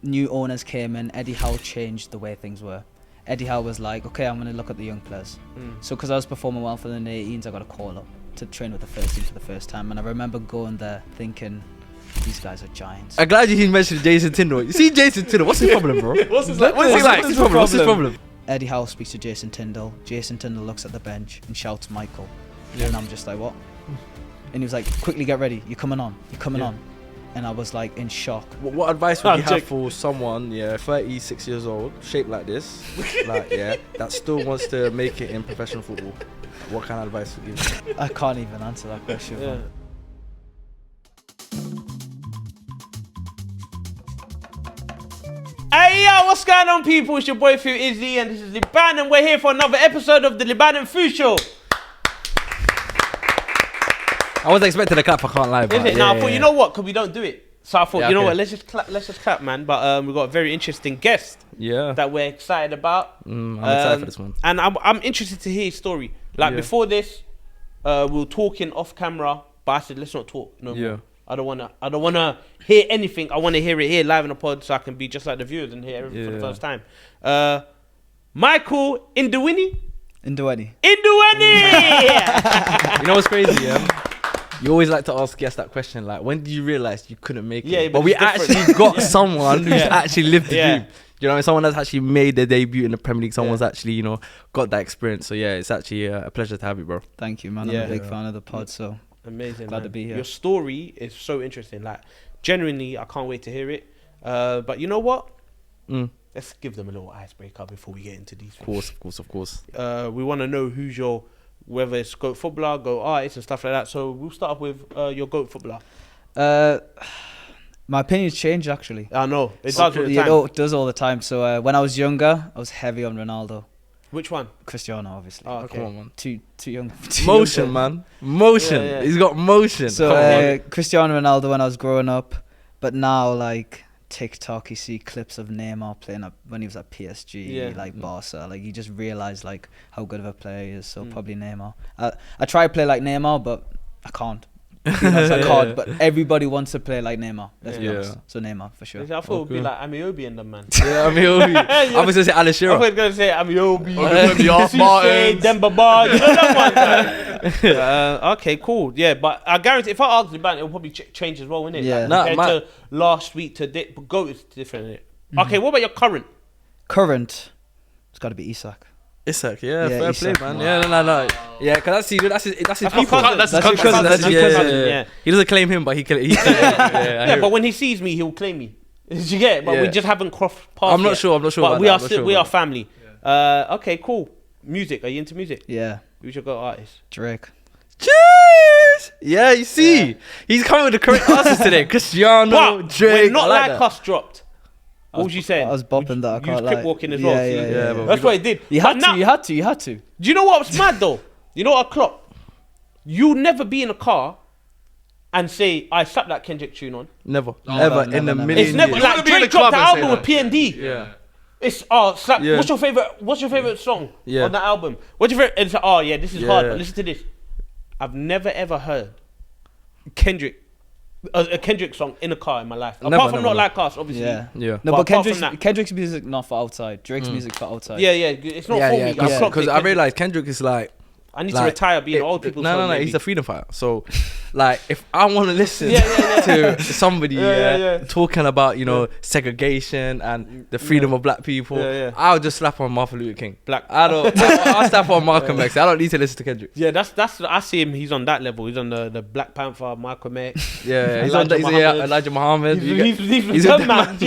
new owners came in, Eddie Howe changed the way things were. Eddie Howe was like, okay, I'm going to look at the young players. So because I was performing well for the 18s, I got a call up to train with the first team for the first time. And I remember going there thinking, these guys are giants. I'm glad you mentioned Jason Tindall. You see Jason Tindall, what's his problem, bro? What's his problem? Eddie Howe speaks to Jason Tindall. Jason Tindall looks at the bench and shouts, Michael. And I'm just like, what? And he was like, quickly get ready. You're coming on. You're coming on. And I was like in shock. What advice would you have for someone, 36 years old, shaped like this, that still wants to make it in professional football? What kind of advice would you give? I can't even answer that question. Yeah. Hey yo, what's going on, people? It's your boy Fu Izzy, and this is Liban, and we're here for another episode of the Liban Fu Show. I wasn't expecting a clap, I can't lie. Is it? Now I thought, you know what? Because we don't do it, so I thought, you know what? Let's just clap, man. But we've got a very interesting guest. That we're excited about. I'm excited for this one. And I'm interested to hear his story. Like before this, we were talking off camera, but I said let's not talk no more. I don't wanna hear anything. I wanna hear it here live in the pod, so I can be just like the viewers and hear everything for the first time. Michael Ndiweni. You know what's crazy? You always like to ask guests that question, like, when did you realise you couldn't make it? Yeah, but we actually got someone who's actually lived the dream. You know, someone that's actually made their debut in the Premier League. Someone's actually, got that experience. So yeah, it's actually a pleasure to have you, bro. Thank you, man. I'm a big fan of the pod, so amazing. Glad to be here. Your story is so interesting. Like, genuinely, I can't wait to hear it. But you know what? Let's give them a little icebreaker before we get into these things. Of course. We want to know who's your, whether it's GOAT footballer, GOAT artist and stuff like that. So we'll start off with your GOAT footballer. My opinions change, actually. I know. It does all the time. It does all the time. So when I was younger, I was heavy on Ronaldo. Which one? Cristiano, obviously. Oh, okay. Come on, man. Too young. Motion, man. Motion. Yeah. He's got motion. So Cristiano Ronaldo when I was growing up. But now, like, TikTok, you see clips of Neymar playing up when he was at PSG, Barca. Like, you just realize like how good of a player he is. So probably Neymar. I try to play like Neymar, but I can't. I can't. But everybody wants to play like Neymar. Let's be honest. So Neymar for sure. I thought it would be like Amiobi and them, man. Yeah, Amiobi. I was gonna say Alan Shearer. I was gonna say Amiobi, Martin, Demba Ba. You know that one. Okay, cool. Yeah, but I guarantee if I ask Liban, it'll probably change as well, innit? Yeah. Like, compared to last week to but GOAT is different, innit? Okay, what about your current? Current, it's got to be Isak. Isak, fair Isak, play, man. wow. No. Yeah, because that's his people. That's his cousin. Yeah. He doesn't claim him, but he but when he sees me, he'll claim me. Did you get it? But we just haven't crossed paths. I'm not sure. But we are family. Okay, cool. Music. Are you into music? Yeah. Who's your GOAT artist? Drake. Cheers! Yeah, you see, he's coming with the correct answers today. Cristiano, Drake. When Not Like Us dropped. What was you saying? I was bopping that. I can't lie. Crip walking as well. Yeah. That's what he did. You had to. Do you know what's mad though? You know what I clock? You'll never be in a car and say, I slapped that Kendrick tune on. Never. Never. In a million It's never years. like Drake dropped the album with P&D. Yeah. It's slap. Yeah. What's your favorite song on that album? What's your favorite? It's this is hard. But listen to this. I've never ever heard Kendrick. A Kendrick song in a car in my life. Apart from Not Like Us, obviously. Yeah. No, but Kendrick's music not for outside. Drake's music for outside. Yeah. It's not for me. Because I realised Kendrick is like, I need to retire being old people. No. He's a freedom fighter. So, like, if I want to listen to somebody talking about, segregation and the freedom of black people, I'll just slap on Martin Luther King. I'll slap on Malcolm X. I don't need to listen to Kendrick. Yeah, that's. I see him. He's on that level. He's on the Black Panther, Malcolm X. Yeah, he's Elijah Muhammad. He's a man.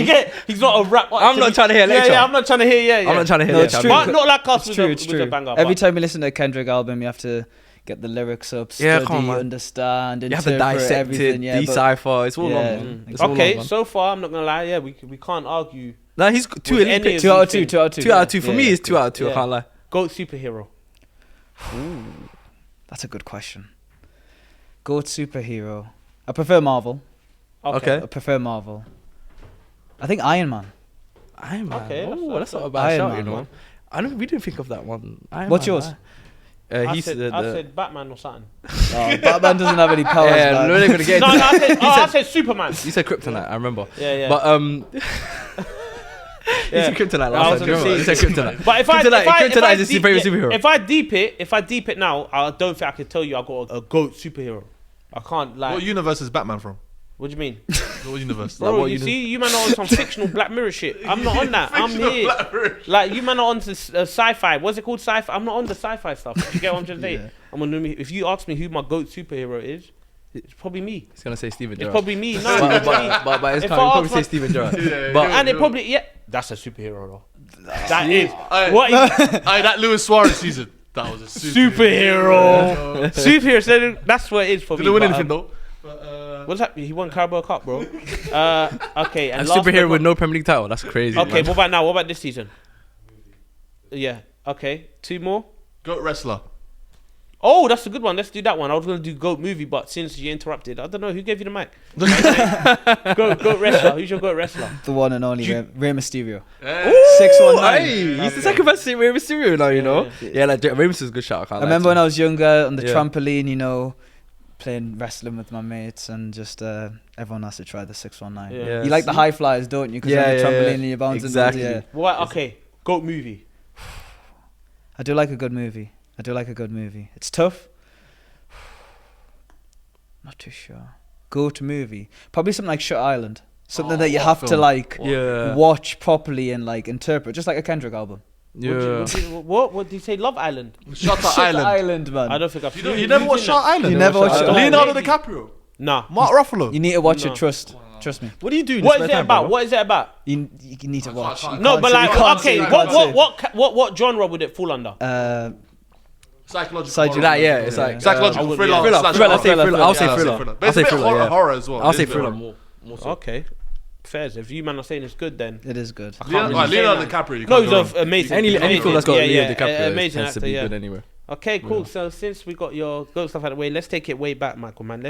He's not a rap. I'm not trying to hear later. I'm not trying to hear. I'm not trying to hear. No, it's true. But Not Like Us was true. a banger. Every time you listen to a Kendrick album, you have to get the lyrics up, study, understand, you have to dissect everything, it, decipher. It's all long, man. Okay, so far I'm not gonna lie. Yeah, we can't argue. No, he's 2 elite. 2 out of 2. 2 out of 2. 2 out of 2 for me. It's 2 out of 2. I can't lie. GOAT superhero. Ooh, that's a good question. GOAT superhero. I prefer Marvel. Okay. I prefer Marvel. I think Iron Man. Iron Man. Okay, that's not a bad shout, Man, you know. We didn't think of that one. What's yours? I said Batman or something. Batman doesn't have any powers. Yeah, we're not gonna get into that. I said Superman. You said Kryptonite, I remember. Yeah. But Yeah. It's a kryptonite. I was gonna say- It's a kryptonite. But Kryptonite is his favorite deep- superhero. if I deep it now, I don't think I can tell you I got a GOAT superhero. I can't like. What universe is Batman from? What do you mean? What universe? Bro, what you see, you man are on some fictional Black Mirror shit. I'm not on that. I'm here. Black Mirror. Like, you man are on to sci-fi. What's it called, sci-fi? I'm not on the sci-fi stuff. You get what I'm trying to say? Yeah. I'm on. If you ask me who my GOAT superhero is, it's probably me. He's gonna say Steven It's Gerrard. probably me. No, but it's me. but it's If kind I of probably ask say my- Steven Gerrard. But And it probably that's a superhero though. That is Aye. what is Aye, that Luis Suarez season. That was a superhero. Superhero. So that's what it is for me. Didn't win but, anything though. But, What's that? He won Carabao Cup, bro. Okay, and And last superhero but with not- no Premier League title. That's crazy. Okay, man. what about now? What about this season? Yeah. Okay, 2 more. GOAT wrestler. Oh, that's a good one. Let's do that one. I was gonna do GOAT movie, but since you interrupted, I don't know who gave you the mic. GOAT wrestler. Who's your GOAT wrestler? The one and only Rey Mysterio. Hey. 619. Hey, he's the second best Rey Mysterio now, you know. Yeah, like Rey Mysterio's a good shout. I remember when I was younger on the Yeah. trampoline, you know, playing wrestling with my mates, and just everyone has to try the 619. Yeah. You like the high flyers, don't you? Because Yeah, you're on the yeah, trampoline yeah. and you're bouncing. Exactly. Yeah. What? Okay, GOAT movie. I do like a good movie. It's tough. Not too sure. Go to movie. Probably something like Shutter Island. Something that you what have to film? like Yeah. watch properly and like interpret, just like a Kendrick album. Yeah. What did you say? Love Island. Shutter Shutter Island. Island, man. I don't think I've. You never watched Shutter Island? You never watched Shutter Shutter Island. Island. Leonardo DiCaprio. Nah. Mark Ruffalo. You need to watch No. it. Trust me. What do you do? What is it about? What is it about? You need to watch. can't- You No, can't but say- you like, can't okay, say- you can't say. what genre would it fall under? Psychological. Psychological. That, yeah, it's like Psychological I thriller. would- yeah. slash Thriller, horror. thriller. I'll say Yeah, thriller. But it's I'll a say bit thriller, yeah. horror as well. I'll It's say a bit thriller horror. more so. Okay, fairs. If you man are saying it's good, then It is good. Leonardo DiCaprio. you can't loads go of wrong. amazing. Any film that's got Yeah, Leo yeah, DiCaprio amazing tends to actor, be yeah. good anyway. Okay, cool. So since we got your GOAT stuff out of the way, let's take it way back, Michael. Man,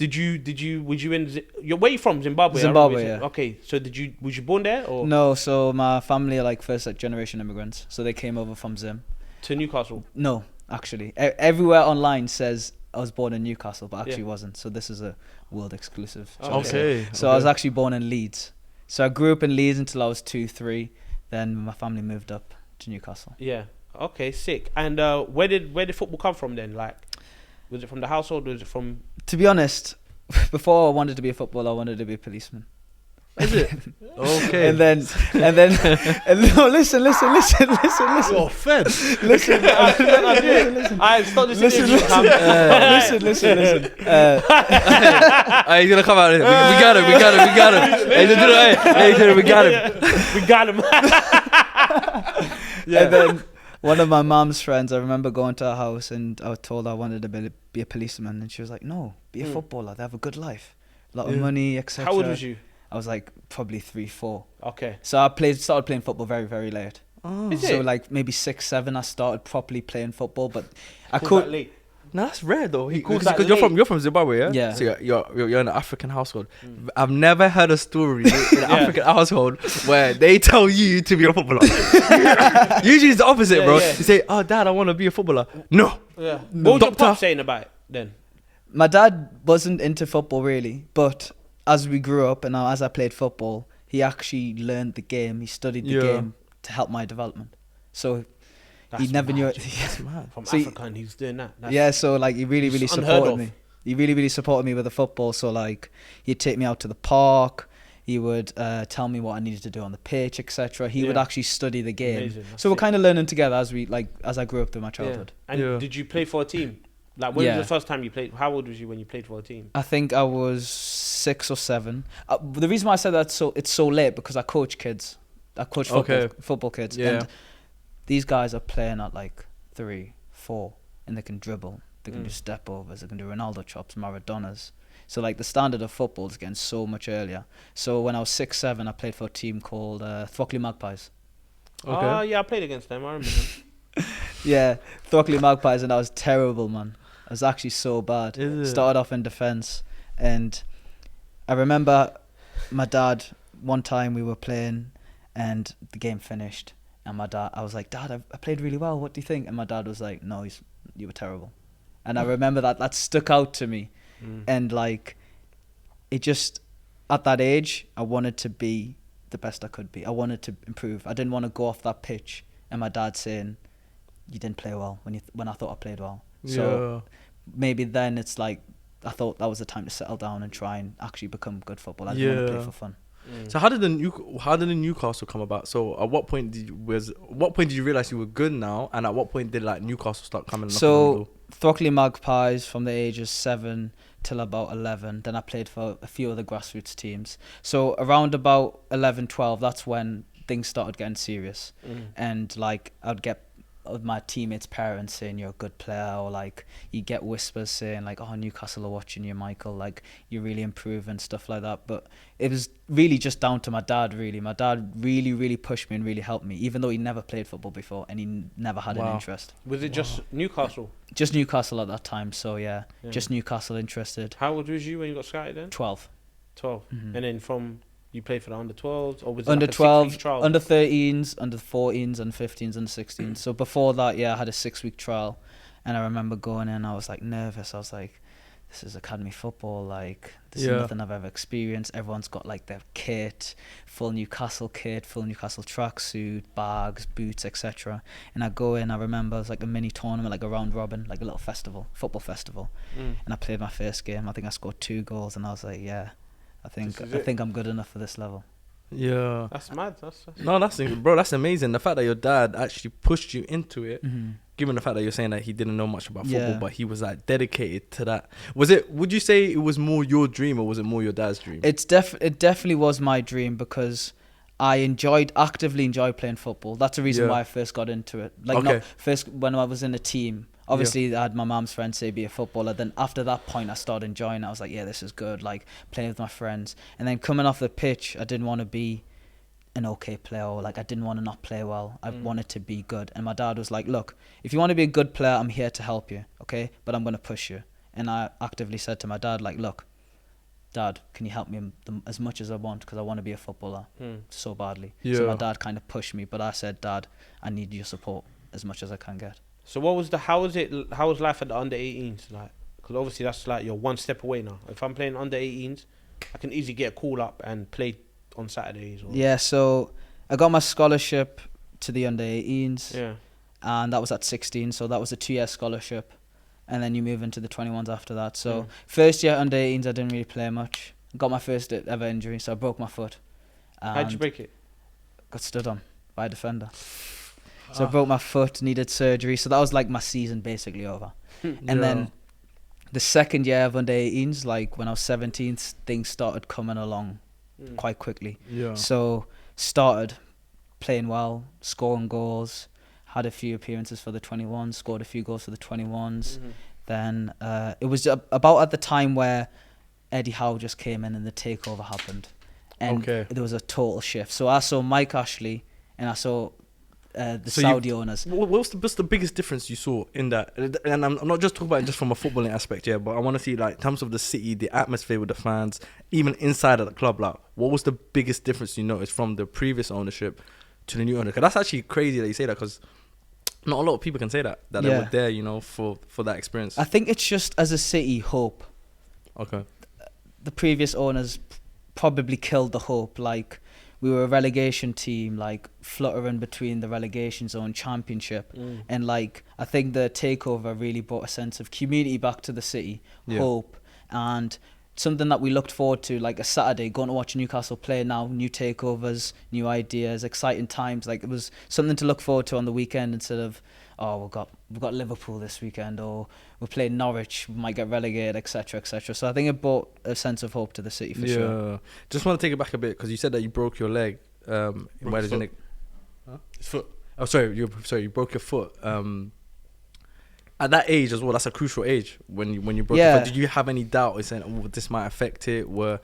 was you in? Where you from? Zimbabwe. I Zimbabwe, remember you said. yeah. Okay, so was you born there or No, so my family are like first generation immigrants, so they came over from Zim. to Newcastle? No, actually, everywhere online says I was born in Newcastle, but actually Yeah. wasn't. So this is a world exclusive. Okay. So I was actually born in Leeds. So I grew up in Leeds until I was 2, 3. Then my family moved up to Newcastle. Yeah. Okay, sick. And where did football come from then? Like, was it from the household? Was it from? To be honest, before I wanted to be a footballer, I wanted to be a policeman. Is it? Okay. And then, no, listen. You're fed. Listen. I stopped this Listen, interview. Listen. Hey, he's gonna come out. We got him. Hey, we got him. We got him. And then one of my mom's friends, I remember going to her house and I was told I wanted to be a policeman, and she was like, "No, be a footballer. They have a good life, a lot of money, etc." How old was you? I was like probably 3, 4. Okay. So I started playing football very, very late. Is So it? like maybe 6, 7, I started properly playing football, but I Called that could. late. No, that's rare though. calls Because that you're from Zimbabwe, yeah. Yeah. So you're in an African household. I've never heard a story in an African household where they tell you to be a footballer. Usually it's the opposite, Yeah, bro. yeah. You say, "Oh, Dad, I want to be a footballer." No. Yeah. What was your Doctor. pop saying about it then? My dad wasn't into football really, but as we grew up and as I played football, he actually learned the game. He studied the Yeah. game to help my development. So That's he never knew mad. it. That's mad. From So you- Africa, and he's doing that. That's Yeah, so like he really, really It's unheard supported of. me. He really supported me with the football. So like he'd take me out to the park. He would tell me what I needed to do on the pitch, etc. He would Yeah. actually study the game. Amazing. That's So we're sick. kind of learning together as I grew up through my Yeah. childhood. And Yeah. did you play for a team? Like, when Yeah. was the first time you played? How old was you when you played for a team? I think I was 6 or 7. The reason why I said that it's so late because I coach kids. I coach football kids. Yeah. And these guys are playing at like 3, 4, and they can dribble. They can do step overs. They can do Ronaldo chops, Maradonas. So like the standard of football is getting so much earlier. So when I was 6, 7, I played for a team called Throckley Magpies. Okay. Yeah, I played against them. I remember them. Yeah, Throckley Magpies, and I was terrible, man. I was actually so bad. Is it? Started off in defence, and I remember my dad, one time we were playing and the game finished, and I was like, "Dad, I played really well, what do you think?" And my dad was like, "No, you were terrible." And I remember that stuck out to me. And like, it just, at that age, I wanted to be the best I could be. I wanted to improve. I didn't want to go off that pitch and my dad saying, "You didn't play well," when I thought I played well. So maybe then it's like I thought that was the time to settle down and try and actually become good football. I didn't want to play for fun. So how did the Newcastle come about? So at what point did you realize you were good now, and at what point did like Newcastle start coming? So Throckley Magpies from the ages 7 till about 11. Then I played for a few other grassroots teams. So around about 11, 12, that's when things started getting serious, and like I'd get my teammates' parents saying you're a good player, or like you get whispers saying like, "Oh, Newcastle are watching you, Michael, like you're really improving," stuff like that. But it was really just down to my dad, really. My dad really pushed me and really helped me, even though he never played football before and he never had an interest. Was it just Newcastle? Just Newcastle at that time, so yeah. Just Newcastle interested. How old was you when you got scouted then? 12. And then from you played for the under 12s, or was it under like a 12, 6-week trial? under 13s, under 14s, and 15s, and 16s. So before that, I had a 6-week trial, and I remember going in. I was like nervous. I was like, "This is academy football. Like this is nothing I've ever experienced. Everyone's got like their kit, full Newcastle kit, full Newcastle tracksuit, bags, boots, etc." And I go in. I remember it was like a mini tournament, like a round robin, like a little football festival. And I played my first game. I think I scored 2 goals, and I was like, "Yeah, I think I'm good enough for this level." Yeah, that's mad. That's amazing. The fact that your dad actually pushed you into it, given the fact that you're saying that he didn't know much about football, but he was like dedicated to that. Would you say it was more your dream, or was it more your dad's dream? It definitely was my dream, because I actively enjoyed playing football. That's the reason why I first got into it. Like first when I was in a team. Obviously, I had my mum's friends say be a footballer. Then after that point, I started enjoying it. I was like, yeah, this is good, like playing with my friends. And then coming off the pitch, I didn't want to be an okay player, or like I didn't want to not play well. I wanted to be good. And my dad was like, "Look, if you want to be a good player, I'm here to help you, okay? But I'm going to push you." And I actively said to my dad, like, "Look, Dad, can you help me as much as I want, because I want to be a footballer so badly." So my dad kind of pushed me, but I said, "Dad, I need your support as much as I can get." So how was life at the under 18s like? Because obviously that's like you're one step away now. If I'm playing under 18s, I can easily get a call up and play on Saturdays. So I got my scholarship to the under 18s. And that was at 16, so that was a 2-year scholarship. And then you move into the 21s after that. So first year under 18s, I didn't really play much. Got my first ever injury, so I broke my foot. How'd you break it? Got stood on by a defender. So I broke my foot, needed surgery. So that was like my season basically over. And then the second year of under 18s, like when I was 17, things started coming along quite quickly. So started playing well, scoring goals, had a few appearances for the 21s, scored a few goals for the 21s. Then it was about at the time where Eddie Howe just came in and the takeover happened. And there was a total shift. So I saw Mike Ashley and I saw Saudi owners. What's the biggest difference you saw in that? And I'm not just talking about it just from a footballing aspect, but I want to see like in terms of the city, the atmosphere with the fans, even inside of the club. Like, what was the biggest difference you noticed from the previous ownership to the new owner? Because that's actually crazy that you say that, because not a lot of people can say that they were there, for that experience. I think it's just as a city hope. The previous owners probably killed the hope. Like, we were a relegation team, like fluttering between the relegation zone, championship, and like I think the takeover really brought a sense of community back to the city, hope, and something that we looked forward to, like a Saturday, going to watch Newcastle play now, new takeovers, new ideas, exciting times. Like it was something to look forward to on the weekend instead of, oh, we've got Liverpool this weekend, or we're playing Norwich, we might get relegated, etc., etc. So I think it brought a sense of hope to the city for sure. Just want to take it back a bit, because you said that you broke your leg. His foot. Oh, sorry, you broke your foot. At that age as well, that's a crucial age when you broke your foot. Did you have any doubt saying, oh, this might affect it? Was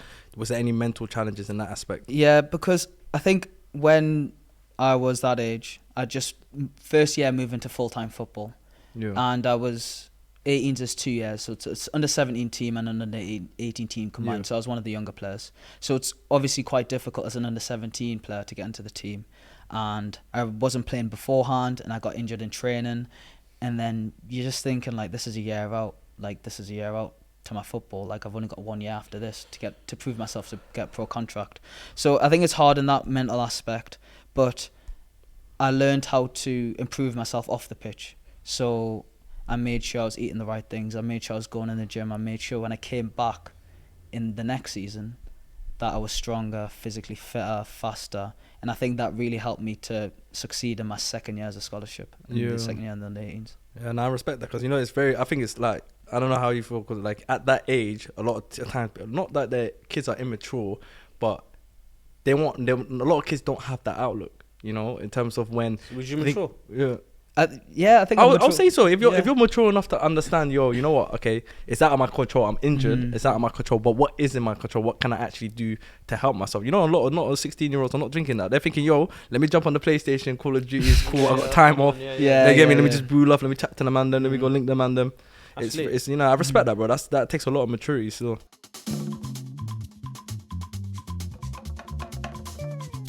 there any mental challenges in that aspect? Yeah, because I think when I was that age, I just first year moving to full-time football, and I was 18s is 2 years, so it's under 17 team and under 18 team combined. So I was one of the younger players. So it's obviously quite difficult as an under 17 player to get into the team, and I wasn't playing beforehand, and I got injured in training, and then you're just thinking like, this is a year out. to my football. Like I've only got 1 year after this to prove myself to get a pro contract. So I think it's hard in that mental aspect, but I learned how to improve myself off the pitch. So I made sure I was eating the right things. I made sure I was going in the gym. I made sure when I came back in the next season that I was stronger, physically fitter, faster. And I think that really helped me to succeed in my second year as a scholarship. The second year in the 18s. Yeah, and I respect that because, you know, it's very, I think it's like, I don't know how you feel, because like at that age, a lot of times, not that the kids are immature, but a lot of kids don't have that outlook, you know, in terms of when. Was you mature? Yeah, I think I'll say so. If you're mature enough to understand, you know what? Okay, it's out of my control. I'm injured. It's out of my control. But what is in my control? What can I actually do to help myself? You know, a lot of 16-year-olds are not drinking that. They're thinking, let me jump on the PlayStation. Call of Duty is cool. I got time off. They get me. Let me just brew off. Let me chat to the man. Then let me go link the man. Them. It's you know, I respect that, bro. That takes a lot of maturity still.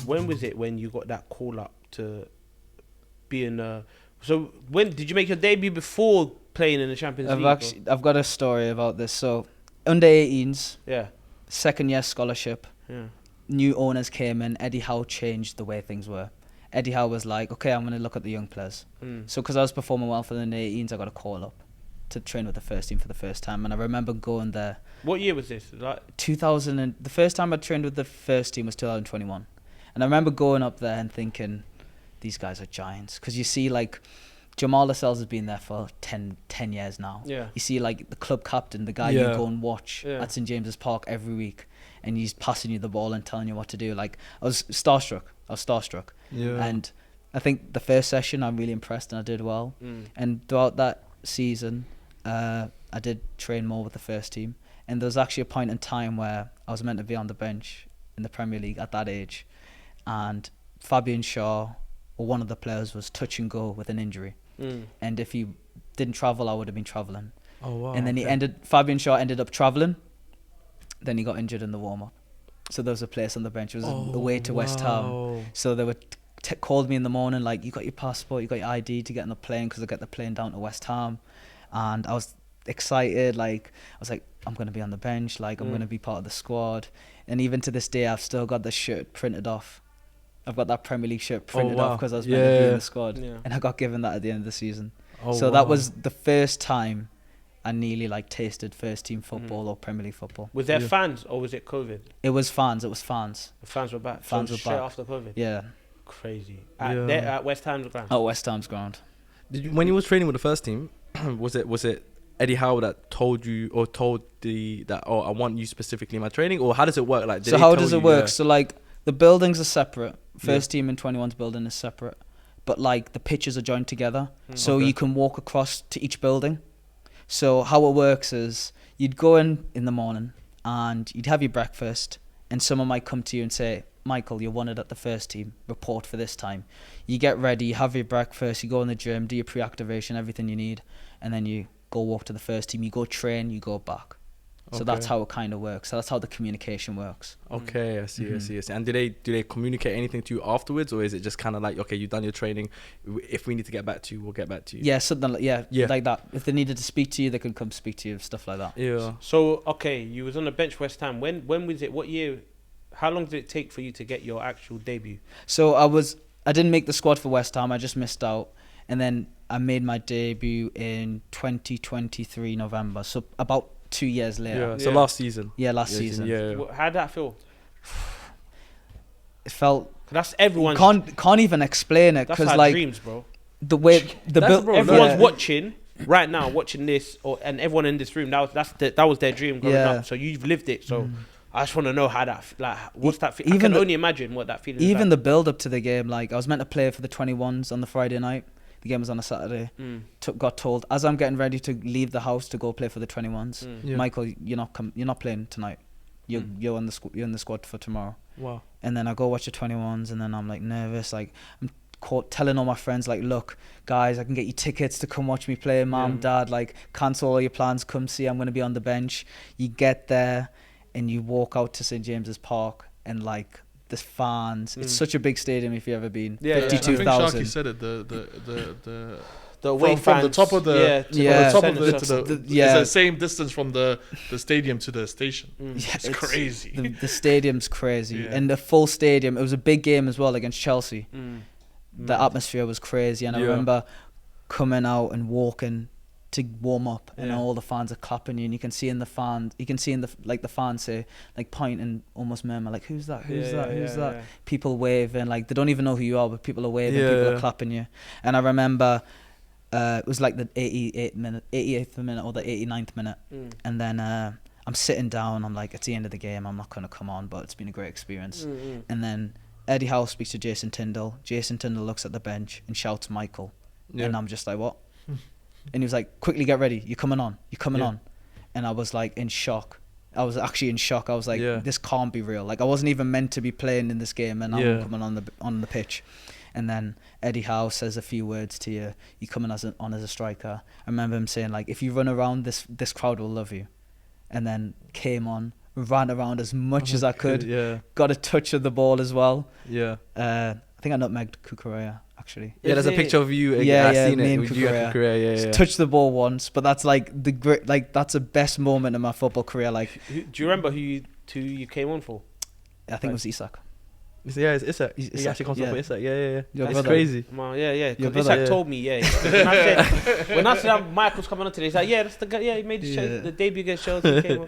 When was it when you got that call up to be in? So when did you make your debut before playing in the Champions League? I've got a story about this. So under 18s, second year scholarship. New owners came in. Eddie Howe changed the way things were. Eddie Howe was like, okay, I'm going to look at the young players. So because I was performing well for the 18s, I got a call up to train with the first team for the first time. And I remember going there. What year was this? Like 2000. The first time I trained with the first team was 2021. And I remember going up there and thinking, these guys are giants. Because you see, like, Jamal Lascelles has been there for 10 years now. Yeah. You see, like, the club captain, the guy you go and watch at St James's Park every week, and he's passing you the ball and telling you what to do. Like, I was starstruck. Yeah. And I think the first session, I'm really impressed, and I did well. And throughout that season, I did train more with the first team. And there was actually a point in time where I was meant to be on the bench in the Premier League at that age. And Fabian Shaw, or one of the players, was touch and go with an injury. And if he didn't travel, I would have been travelling. Oh wow! And then Fabian Shaw ended up travelling. Then he got injured in the warm up. So there was a place on the bench. It was away to West Ham. So they were called me in the morning, like, you got your passport, you got your ID to get on the plane, because I get the plane down to West Ham. And I was excited. Like, I was like, I'm going to be on the bench. Like, I'm going to be part of the squad. And even to this day, I've still got the shirt printed off. I've got that Premier League shirt printed off because I was meant to be in the squad. And I got given that at the end of the season. So that was the first time I nearly, like, tasted first team football or Premier League football. Was there fans or was it COVID? It was fans. The fans were back. Fans were straight after COVID? Yeah. Crazy. At West Ham's ground? At West Ham's ground. When you was training with the first team, was it Eddie Howe that told you, or told I want you specifically in my training, or how does it work? Like, so how does it work? So, like, the buildings are separate. First team and 21's building is separate, but, like, the pitches are joined together, so you can walk across to each building. So how it works is you'd go in the morning and you'd have your breakfast, and someone might come to you and say, Michael, you're wanted at the first team, report for this time. You get ready, you have your breakfast, you go in the gym, do your pre-activation, everything you need, and then you go walk to the first team, you go train, you go back. So that's how it kind of works. So that's how the communication works. Okay, I see. And do they communicate anything to you afterwards, or is it just kind of like, okay, you've done your training, if we need to get back to you, we'll get back to you? Yeah, something like that. If they needed to speak to you, they can come speak to you, stuff like that. Yeah. So, okay, you was on the bench West Ham. When was it? What year? How long did it take for you to get your actual debut? So I didn't make the squad for West Ham. I just missed out. And then I made my debut in 2023 November. So about 2 years later. Yeah. So last season. Yeah, last season. Yeah. How'd that feel? It felt. That's everyone's. Can't even explain it, because, like, dreams, bro. The way everyone's watching right now, watching this, and everyone in this room. That was their dream growing up. So you've lived it. So I just want to know how that, like, what's that? I can only imagine what that feeling is. Even like. the build up to the game, like, I was meant to play for the 21s on the Friday night. The game was on a Saturday. Got told as I'm getting ready to leave the house to go play for the 21s. Michael, you're not playing tonight. You're in the squad for tomorrow. Wow. And then I go watch the 21s, and then I'm, like, nervous. Like, I'm telling all my friends, like, look, guys, I can get you tickets to come watch me play. Mom, Dad, like, cancel all your plans. Come see. I'm going to be on the bench. You get there, and you walk out to St James's Park, and, like, the fans. It's such a big stadium if you've ever been. 52,000. I think Sharky said it. The away from the top of the to the top of it center. to it's the same distance from the stadium to the station. Yeah, it's crazy. The stadium's crazy, Yeah. and the full stadium. It was a big game as well against Chelsea. The atmosphere was crazy, and I remember coming out and walking to warm up, and all the fans are clapping you, and you can see in the fans say, like, point and almost murmur, like, who's that, who's that. People waving, like, they don't even know who you are, but people are waving, people are clapping you. And I remember it was like the 88th minute or the 89th minute, and then I'm sitting down, I'm like, it's the end of the game, I'm not going to come on, but it's been a great experience. And then Eddie Howe speaks to Jason Tyndall. Jason Tyndall looks at the bench and shouts Michael, and I'm just like, what? And he was like, quickly get ready, you're coming on. And I was like in shock. I was actually in shock. I was like, this can't be real. Like, I wasn't even meant to be playing in this game, and I'm coming on the pitch. And then Eddie Howe says a few words to you. You come in as a striker. I remember him saying, like, if you run around, this crowd will love you. And then came on, ran around as much as I could. Got a touch of the ball as well. I think I nutmegged Kukurea, actually. Yeah, there's a picture of you. I've seen it with you and Kukurea. Touched the ball once, but that's like that's the best moment in my football career. Like, do you remember who you came on for? I think it was Isak. Yeah, it's Isak. He actually comes up with Isak. Yeah. Your That's brother. crazy. Because Isak told me, when I said Michael's coming on today, he's like, that's the guy. Yeah, he made the debut against Chelsea. Came on.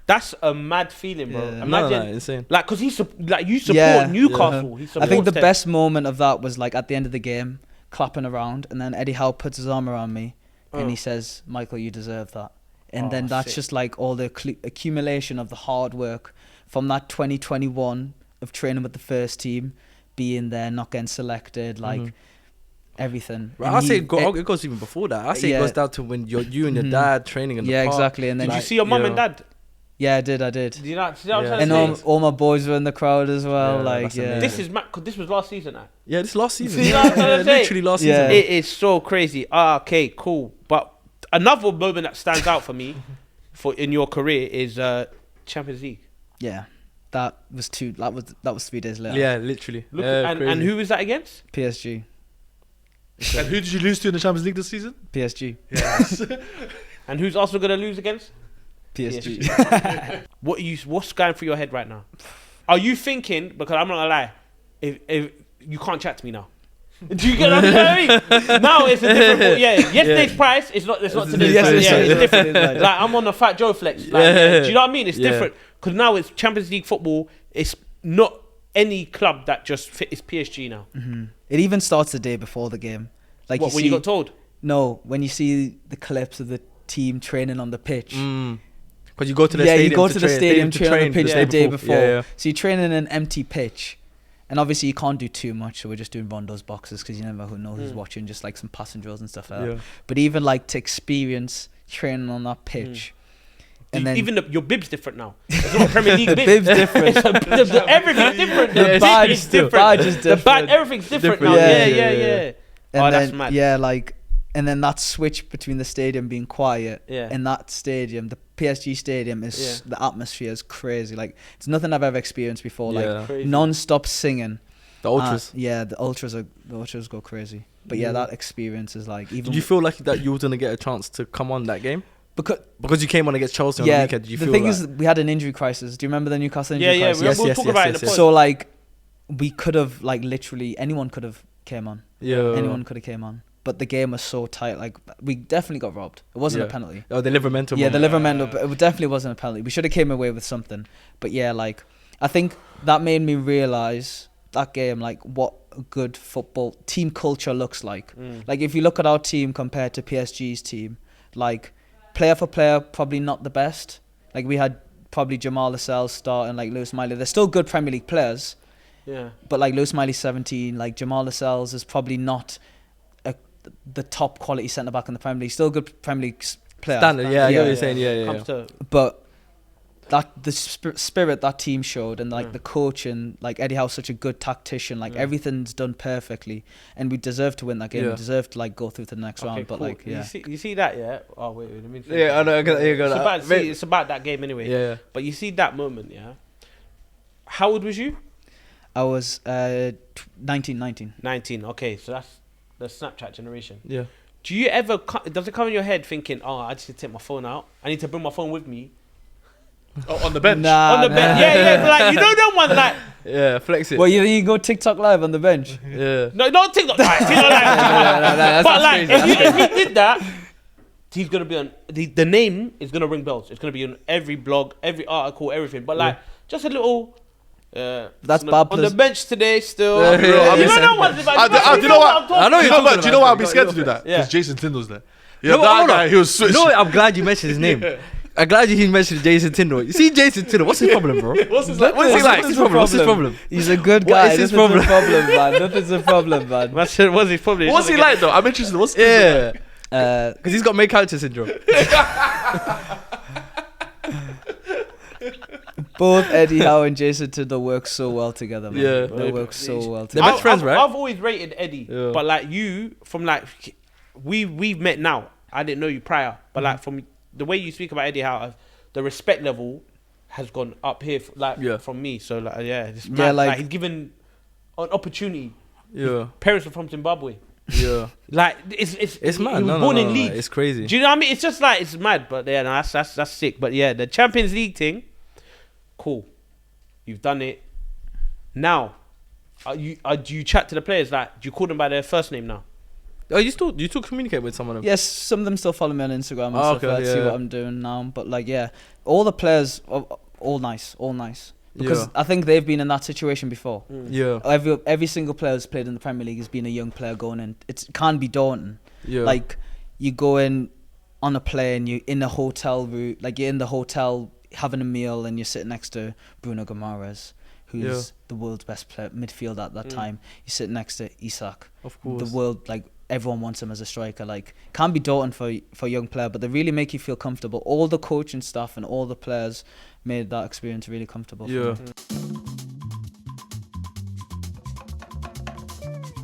That's a mad feeling, bro. Imagine, insane. Like, because you support Newcastle. He I think the best moment of that was like at the end of the game, clapping around, and then Eddie Howe puts his arm around me, and he says, "Michael, you deserve that." And then that's just like all the accumulation of the hard work from that 2021 of training with the first team, being there, not getting selected, like everything. Right, I say it goes even before that. I say it goes down to when you and your dad training in the park. Exactly. And then did you see your mum and dad? Yeah, I did. Did you not? See what I'm and trying to say? all my boys were in the crowd as well. This is mad, 'cause this was last season. Yeah, this last season. See what I'm trying to say? Literally last season. It is so crazy. Okay, cool. But another moment that stands out for me, in your career, is Champions League. Yeah, that was 3 days later. Yeah, literally. And who was that against? PSG. And who did you lose to in the Champions League this season? PSG. Yes. And who's also going to lose against? PSG. What's going through your head right now? Are you thinking, because I'm not gonna lie, if you can't chat to me now. Do you get what I mean? Now it's a different yesterday's price it's not today's price. It's different. Like, I'm on the Fat Joe flex. Like, do you know what I mean? It's different. Because now it's Champions League football. It's not any club that just fit. It's PSG now. It even starts the day before the game. Like, when you got told? No, when you see the clips of the team training on the pitch. Because you go to the stadium. You go to the stadium, train on the pitch the day before. Yeah. So you train in an empty pitch. And obviously you can't do too much, so we're just doing Rondo's boxes because you never know who's watching, just like some passing drills and stuff like that. But even like to experience training on that pitch. And then even your bib's different now. It's not Premier League bib. The bib's different. Everything's different. The badge is different. The badge, everything's different now. Yeah. And that's mad. Yeah, like, and then that switch between the stadium being quiet and that stadium, the PSG stadium, is the atmosphere is crazy. Like, it's nothing I've ever experienced before. Like, non-stop singing. The ultras. The ultras go crazy. But that experience is like, even. Did you feel like that you were gonna get a chance to come on that game? Because you came on against Chelsea on the weekend. Did you feel the thing is, we had an injury crisis. Do you remember the Newcastle injury crisis? We'll talk about it in the pod. So like, we could have, like, literally anyone could have came on. Yeah. Anyone could have came on. But the game was so tight. Like, we definitely got robbed. It wasn't a penalty. Oh, the Livermental. Yeah, the Livermental. But it definitely wasn't a penalty. We should have came away with something. But yeah, like, I think that made me realise that game, like, what a good football team culture looks like. Like, if you look at our team compared to PSG's team, like, player for player, probably not the best. Like, we had probably Jamal Lascelles starting, like Lewis Miley. They're still good Premier League players. Yeah. But like Lewis Miley's 17, like Jamal Lascelles is probably not the top quality centre back in the Premier League. Still good Premier League player. Standard, I get what you're saying. Yeah. But that the spirit that team showed, and like the coach, and like Eddie Howe's such a good tactician. Like everything's done perfectly, and we deserve to win that game. We deserve to like go through to the next round. But cool. Like, you see that, yeah. Oh wait, let me. Yeah, I know. It's about that game anyway. Yeah. But you see that moment, yeah. How old was you? I was 19. 19. Okay, so that's the Snapchat generation. Yeah. Do you ever, does it come in your head thinking, oh, I just need to take my phone out. I need to bring my phone with me. Oh, on the bench? On the bench. Yeah, but like, you know that one, like. Yeah, flex it. Well, you go TikTok live on the bench. Yeah. No, not TikTok. Right, TikTok live. But like, if he did that, he's going to be on, the name is going to ring bells. It's going to be on every blog, every article, everything. But like, just a little... That's on bad. On the bench today, still. I do you know what? Do you know what? I know. You know what? Do you know why I'd be scared to do that? Yeah. Because Jason Tindall's there. Yeah, No, that hold guy, on. he was switched. You know what? I'm glad you mentioned his name. I'm glad you mentioned Jason Tindall. You see Jason Tindall, what's his problem, bro? What's his What is he like? What's his problem? He's a good What guy. is his Nothing's problem? a problem, man. Nothing's a problem, man. What's his problem? What's he like though? I'm interested. What's Yeah. Uh, Because he's got main character syndrome. both Eddie Howe and Jason Tindall work so well together, man. Yeah. They work so well They're together. best friends, right? I've always rated Eddie, Yeah. but like you, from like we've met now. I didn't know you prior, but like from the way you speak about Eddie Howe, the respect level has gone up here, from me. So like, it's Yeah, mad. like- He's given an opportunity. Yeah. Parents are from Zimbabwe. Yeah. Like it's Mad. He was No, born no, in no, Leeds. it's crazy. Do you know what I mean? It's just like it's mad, but yeah, no, that's sick. But yeah, the Champions League thing, cool. You've done it. Now, do you chat to the players? Like, do you call them by their first name now? Oh, you still communicate with some of them? Yes, some of them still follow me on Instagram and Oh, stuff okay, like that, see yeah. what I'm doing now. But like, yeah, all the players, are all nice. Because Yeah. I think they've been in that situation before. Yeah. Every single player who's played in the Premier League has been a young player going in. It can be daunting. Yeah. Like, you go in on a plane, you're in the hotel room, like you're in the hotel having a meal and you're sitting next to Bruno Guimaraes, who's the world's best player, midfielder at that time. You sit next to Isak. Of course. The world, like, everyone wants him as a striker. Like, can be daunting for a young player, but they really make you feel comfortable. All the coaching staff and all the players made that experience really comfortable for Yeah. me.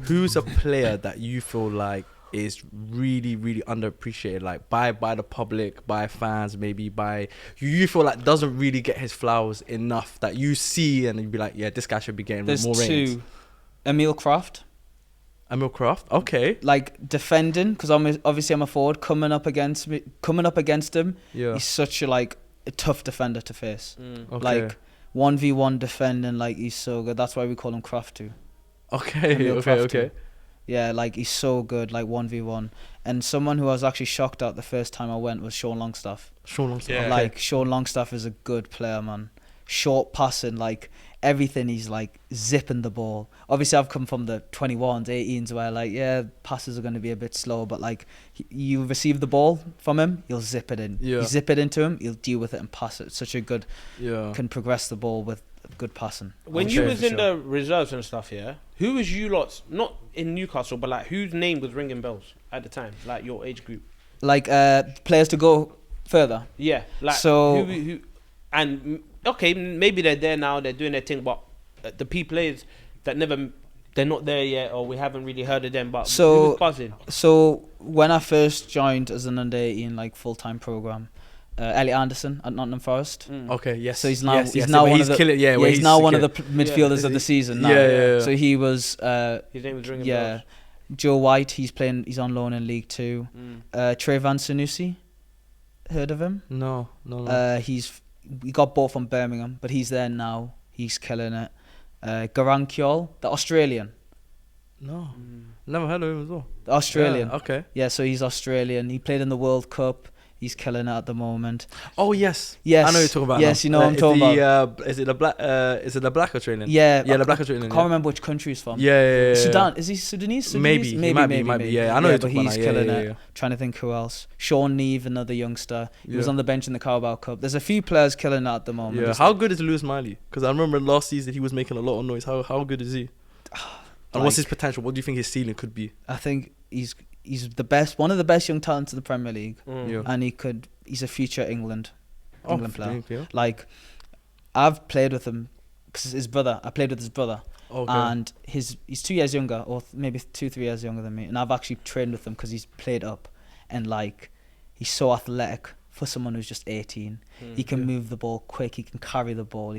Who's a player that you feel like is really, really underappreciated, like by the public, by fans, maybe by you feel like doesn't really get his flowers enough, that you see and you'd be like, yeah, this guy should be getting There's more ratings? two. Emil Kraft, Emil Kraft, okay. like defending, because obviously I'm a forward. Coming up against him, Yeah. he's such a tough defender to face. Okay. Like 1v1 defending, like he's so good. That's why we call him Kraft too. Okay, Emil okay, Kraft okay. too. Yeah, like he's so good, like 1v1. And someone who I was actually shocked at the first time I went was Sean Longstaff. Sean Longstaff. Yeah. Okay. Like Sean Longstaff is a good player, man. Short passing, like everything, he's like zipping the ball. Obviously I've come from the 21s, 18s where like, yeah, passes are going to be a bit slow, but like you receive the ball from him, he'll zip it in. Yeah. You zip it into him, he'll deal with it and pass it. Such a good, Yeah. can progress the ball with good passing. When Okay, you was for in sure. the reserves and stuff, yeah, who was you lots, not in Newcastle, but like whose name was ringing bells at the time, like your age group? Like players to go further. Yeah, like So- who and okay, maybe they're there now, they're doing their thing, but the people is that they're not there yet, or we haven't really heard of them. But So- who was buzzing? So when I first joined as an under 18 like full-time program, Elliot Anderson at Nottingham Forest. Okay, yes. So he's now yes, he's yes, now but one he's of the killing, yeah, he's now one of the midfielders Is of the he- season now. Yeah. So he was His name was ringing yeah, bells. Joe White. He's on loan in League Two. Trayvon Sanusi, heard of him? No. We got bought from Birmingham, but he's there now. He's killing it. Garang Kyol, the Australian. No. Never heard of him as well. The Australian. Yeah, okay. Yeah, so he's Australian. He played in the World Cup. He's killing it at the moment. Oh yes. Yes. I know you're talking about. Yes, now. you know what I'm talking about. Is it the black? Is it the black Australian? Yeah. Yeah, the black Australian. I can't remember which country he's from. Yeah. Sudan. Is he Sudanese? Maybe. He might be. Yeah, I know you're but talking he's about. Yeah, killing yeah, it. yeah. Trying to think who else. Sean Neve, another youngster. He was Yeah. on the bench in the Carabao Cup. There's a few players killing it at the moment. Yeah. Just- How good is Lewis Miley? Because I remember last season he was making a lot of noise. How good is he? And what's his potential? What do you think his ceiling could be? I think he's the best, one of the best young talents in the Premier League, Yeah. and he's a future England player. Yeah. Like, I've played with him because I played with his brother, Okay. and he's 2 years younger, or maybe 2-3 years younger than me, and I've actually trained with him because he's played up, and like, he's so athletic for someone who's just 18. He can move the ball quick. He can carry the ball.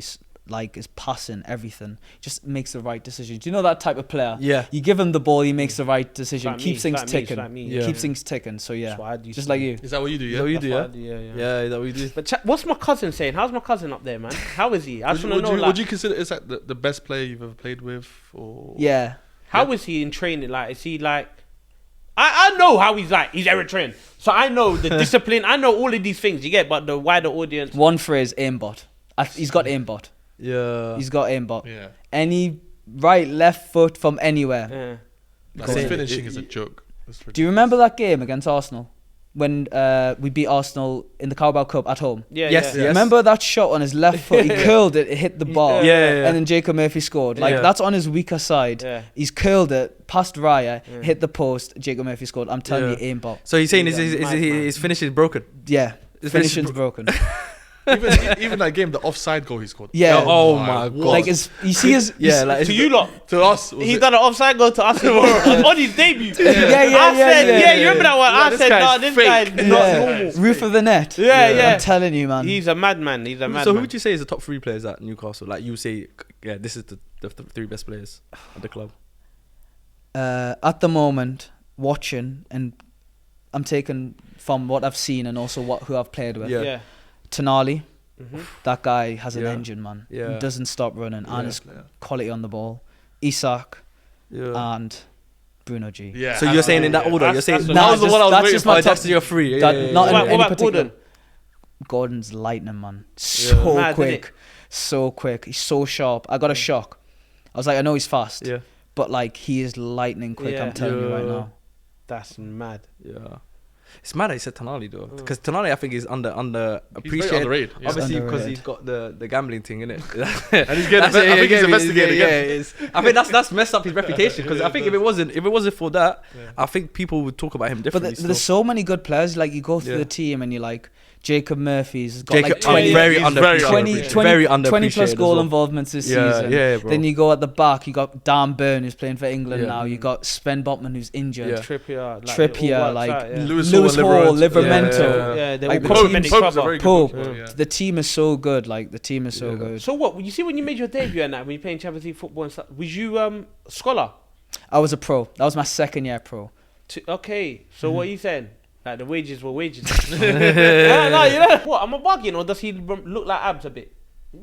like his passing, everything, just makes the right decision. Do you know that type of player? Yeah. You give him the ball, he makes the right decision, Like keeps me, things like me, ticking, like me, keeps things ticking. So yeah, That's what I do. just like you. Is that what you do? Is that what you do? That's Yeah. what I do, yeah. Yeah, is that what you do? But what's my cousin saying? How's my cousin up there, man? How is he? I just want to know. Like, Would you consider Isak the best player you've ever played with? Or Yeah. how is he in training? Like, is he like? I know how he's like. He's Eritrean, so I know the discipline. I know all of these things. You get, but the wider audience. One phrase, aimbot. He's got aimbot. Yeah. He's got aimbot. Yeah. Any right, left foot from anywhere. Yeah. Like, his finishing is a joke. Do you remember that game against Arsenal when we beat Arsenal in the Carabao Cup at home? Yeah. Yes, yeah. yes. Remember that shot on his left foot? He curled it, it hit the bar. Yeah. And then Jacob Murphy scored. Like, Yeah. that's on his weaker side. Yeah. He's curled it past Raya, hit the post, Jacob Murphy scored. I'm telling you, aimbot. So he's saying He's a madman. his finish is broken. Yeah. His Finishing's broken. even that game, the offside goal he scored. Yeah. Oh my god. Like, you see his... Yeah, like To you lot, To us, was he it- done an offside goal to us on his debut. Yeah, I said, yeah. you remember that one? Yeah, I this said, guy's no, this fake. guy's not Yeah. normal. Roof of the net. Yeah. I'm telling you, man. He's a madman. He's a madman. So who would you say is the top 3 players at Newcastle? Like you say, yeah, this is the 3 best players at the club. At the moment, watching, and I'm taking from what I've seen and also who I've played with. Yeah. Yeah. Tonali, Mhm. that guy has an Yeah. engine, man. Yeah. He doesn't stop running, and his Yeah. quality on the ball. Isak and Bruno G. Yeah. So you're saying in that order? You're That's- saying that's Nah, that was the just- one I was that's waiting just for. my That's top- your 3. that- not in What any about particular. Gordon? Gordon's lightning, man. So Mad, quick. So quick. He's so sharp. I got a shock. I was like, I know he's fast. Yeah. But like, he is lightning quick, Yeah. I'm telling you right Yeah. now. That's mad. Yeah. It's mad that he said Tonali though, because Tonali I think is under He's very appreciated. underrated. Yeah. Obviously because Underrated. he's got the gambling thing in it. And he's getting. I think he's investigating. I think that's messed up his reputation, because I think if it wasn't for that, I think people would talk about him But differently. there's so many good players. Like, you go through Yeah. the team and you're like, Jacob Murphy's got like 20, very he's underappreciated. very 20, underappreciated. 20, Very 20 plus underappreciated goal as well. involvements this Yeah, season. yeah, bro. Then you go at the back, you got Dan Burn, who's playing for England Yeah. now. You got Sven Botman, who's injured. Yeah. Trippier, Trippier, like Lewis Lewis Hall, Livermento. Livermento. Yeah, they Like, all the complement team's- each Pope's a other. very good Pope. player, yeah. The team is so good. Like, the team is so Yeah. good. So what? You see, when you made your debut and that, when you're playing Champions League football and stuff, was you scholar? I was a pro. That was my second year pro. Okay, so what are you saying? Like, the wages were wages. No, you know what? Am I bugging, or does he look like Abs a bit?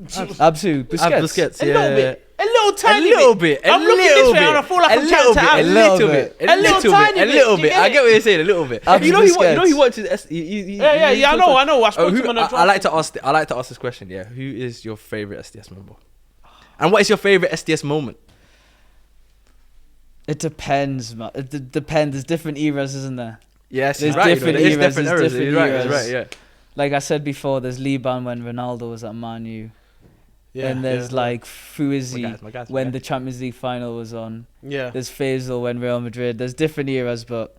Absu, Busquets. A little bit, a little tiny bit. I'm looking this way and I feel like I'm chatting to Abs. A little bit. A little tiny A bit. little Do you bit. get I it? get what you're saying. A little bit. Abs You know he Busquets. watches. Yeah, I know. I spoke to him on a I like to ask this question. Yeah, who is your favorite SDS member? And what is your favorite SDS moment? It depends, man. It depends. There's different eras, isn't there? Yes, There's he's right. different There's eras, different there's eras. different He's right. eras. He's right. Yeah. Like I said before, there's Liban when Ronaldo was at Man U. And there's like Fuizzi My guys, when the Champions League final was on. Yeah. There's Faisal when Real Madrid. There's different eras, but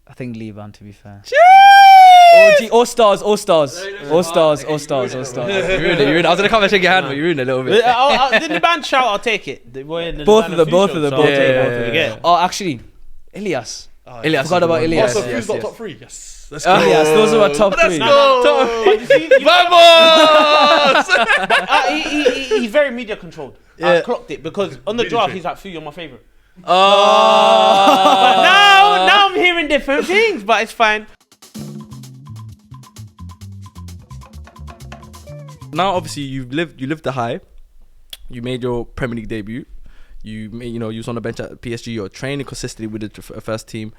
I think Liban, to be fair. All stars. You ruined it. I was gonna come and shake your hand, but you ruined it a little bit. Did the band shout? I'll take it. Both of them. Yeah. Oh, actually, Ilias. Ilias Forgot about Ilias. Also, Yes, who's got yes. top 3? Yes. Let's go. Ilias, those are our top three. He's very media controlled. I Yeah. clocked it because on the Media draft trained. he's like, "Fu, you're my favorite." Oh. But now I'm hearing different things, but it's fine. Now, obviously, you lived the high. You made your Premier League debut. You was on the bench at PSG. You're training consistently with the first team.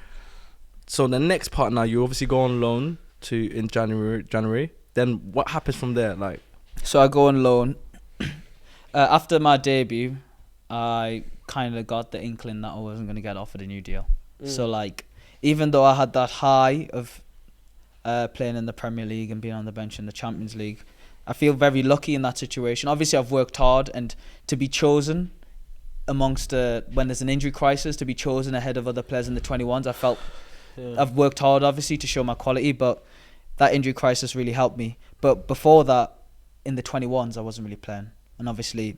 So the next part now, you obviously go on loan in January. Then what happens from there? Like, So I go on loan. After my debut, I kind of got the inkling that I wasn't going to get offered a new deal. So like, even though I had that high of playing in the Premier League and being on the bench in the Champions League, I feel very lucky in that situation. Obviously, I've worked hard, and to be chosen amongst when there's an injury crisis, to be chosen ahead of other players in the 21s, I felt I've worked hard, obviously, to show my quality, but that injury crisis really helped me. But before that, in the 21s, I wasn't really playing. And obviously,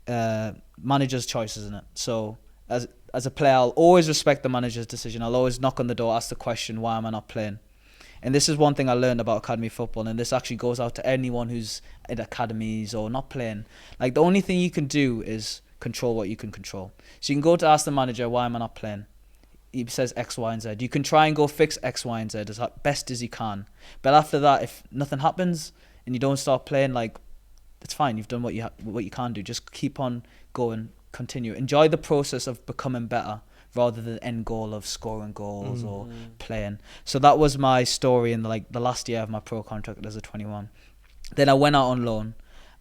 manager's choice, isn't it? So as a player, I'll always respect the manager's decision. I'll always knock on the door, ask the question, why am I not playing? And this is one thing I learned about academy football, and this actually goes out to anyone who's in academies or not playing. Like, the only thing you can do is control what you can control. So you can go to ask the manager, why am I not playing? He says X, Y, and Z. You can try and go fix X, Y, and Z as best as you can. But after that, if nothing happens and you don't start playing, like, it's fine. You've done what you can do. Just keep on going, continue. Enjoy the process of becoming better rather than the end goal of scoring goals or playing. So that was my story in the last year of my pro contract as a 21. Then I went out on loan,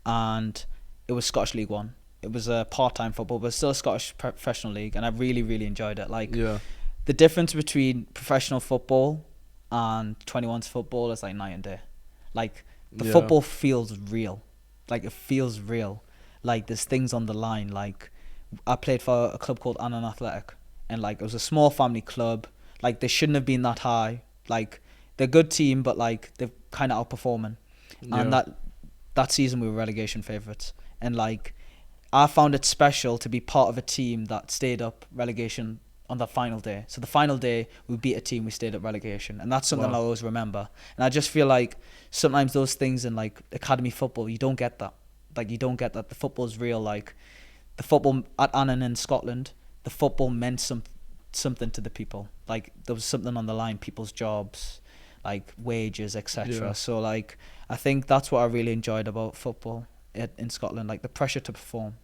and it was Scottish League One. It was a part-time football, but still a Scottish professional league, and I really, really enjoyed it. Like, the difference between professional football and 21's football is like night and day. Like, the football feels real. Like, it feels real. Like, there's things on the line. Like, I played for a club called Annan Athletic, and like, it was a small family club. Like, they shouldn't have been that high. Like, they're a good team, but like, they're kind of outperforming. And that season we were relegation favourites. And like, I found it special to be part of a team that stayed up relegation on the final day. So the final day, we beat a team, we stayed up relegation. And that's something I always remember. And I just feel like sometimes those things in like academy football, you don't get that. Like, you don't get that. The football's real. Like, the football at Annan in Scotland, the football meant something to the people. Like, there was something on the line, people's jobs, like wages, etc. So like, I think that's what I really enjoyed about football in Scotland, like the pressure to perform.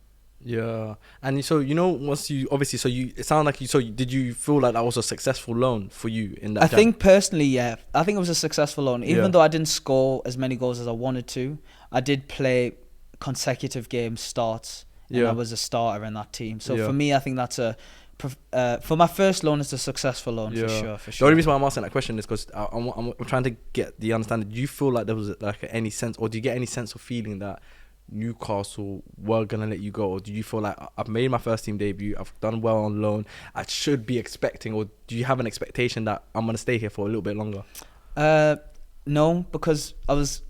Yeah. And so, you know, once you obviously, so you, it sounded like you, so did you feel like that was a successful loan for you in that I think personally, yeah, I think it was a successful loan. Even though I didn't score as many goals as I wanted to, I did play consecutive game starts, and I was a starter in that team. So for me, I think that's for my first loan, it's a successful loan for sure. The only reason why I'm asking that question is because I'm trying to get the understanding. Do you feel like there was like any sense, or do you get any sense of feeling that Newcastle were gonna let you go, or do you feel like I've made my first team debut, I've done well on loan, I should be expecting, or do you have an expectation that I'm gonna stay here for a little bit longer? No, because I was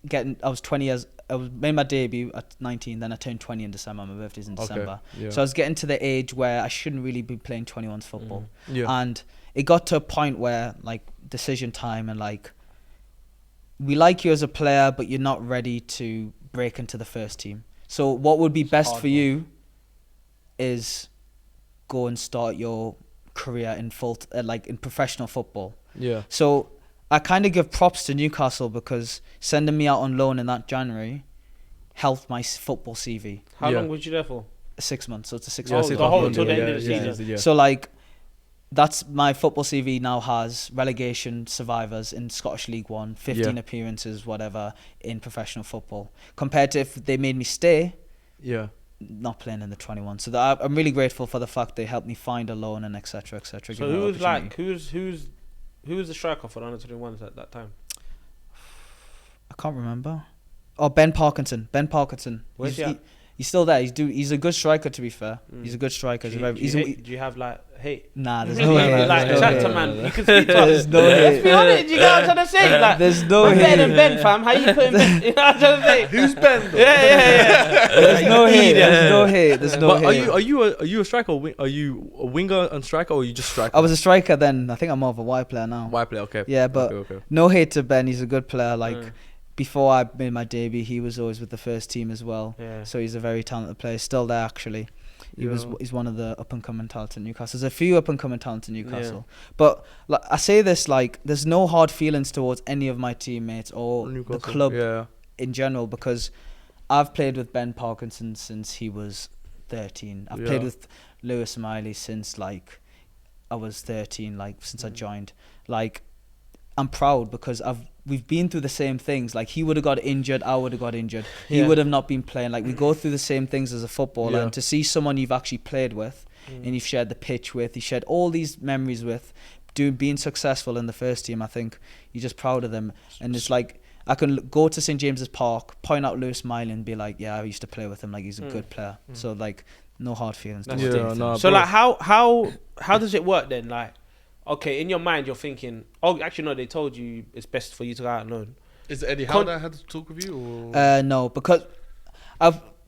20 years. I made my debut at 19, then I turned 20 in December. My birthday's in December. So I was getting to the age where I shouldn't really be playing 21's football. And it got to a point where, like, decision time, and like, we like you as a player, but you're not ready to break into the first team. So what would be best for you is go and start your career in in professional football. So I kind of give props to Newcastle, because sending me out on loan in that January helped my football CV. How long was you there for? 6 months. So it's a 6 months. The whole until the end of the season. So like, that's my football CV now has relegation survivors in Scottish League One, 15 appearances, whatever, in professional football. Compared to if they made me stay, not playing in the 21. So I'm really grateful for the fact they helped me find a loan and etc. etc. So who was the striker for the under 21s at that time? I can't remember. Oh, Ben Parkinson. Where's he at? He's still there. He's a good striker, to be fair. He's a good striker. Do you have like hate? Nah, there's no hate. Like, chat to man. You can speak to us. There's no hate. Let's be honest. You know what I'm trying to say? Like, there's no hate. better than Ben, fam. How you putting Ben? You know what I'm trying to say? Who's Ben? Yeah. There's no hate. There's no hate. There's no hate. Are you a striker? Are you a winger and striker, or are you just striker? I was a striker then. I think I'm more of a wide player now. Wide player, okay. Yeah, but no hate to Ben. He's a good player. Like, before I made my debut, he was always with the first team as well. So he's a very talented player. Still there, actually. He's one of the up and coming talents in Newcastle. There's a few up and coming talents in Newcastle. But like, I say this, like, there's no hard feelings towards any of my teammates or the club in general, because I've played with Ben Parkinson since he was 13. I've played with Lewis Smiley since like I was 13, like since I joined. Like, I'm proud because we've been through the same things. Like, he would have got injured, I would have got injured. He would have not been playing. Like, we go through the same things as a footballer. And to see someone you've actually played with and you've shared the pitch with, you shared all these memories with, being successful in the first team, I think you're just proud of them. And it's like, I can go to St. James's Park, point out Lewis Smiley and be like, yeah, I used to play with him. Like, he's a good player. So like, no hard feelings. So like, how does it work then? Like, okay, in your mind, you're thinking, oh, actually, no, they told you it's best for you to go out alone. Is it Eddie Howe that had to talk with you? Or? No, because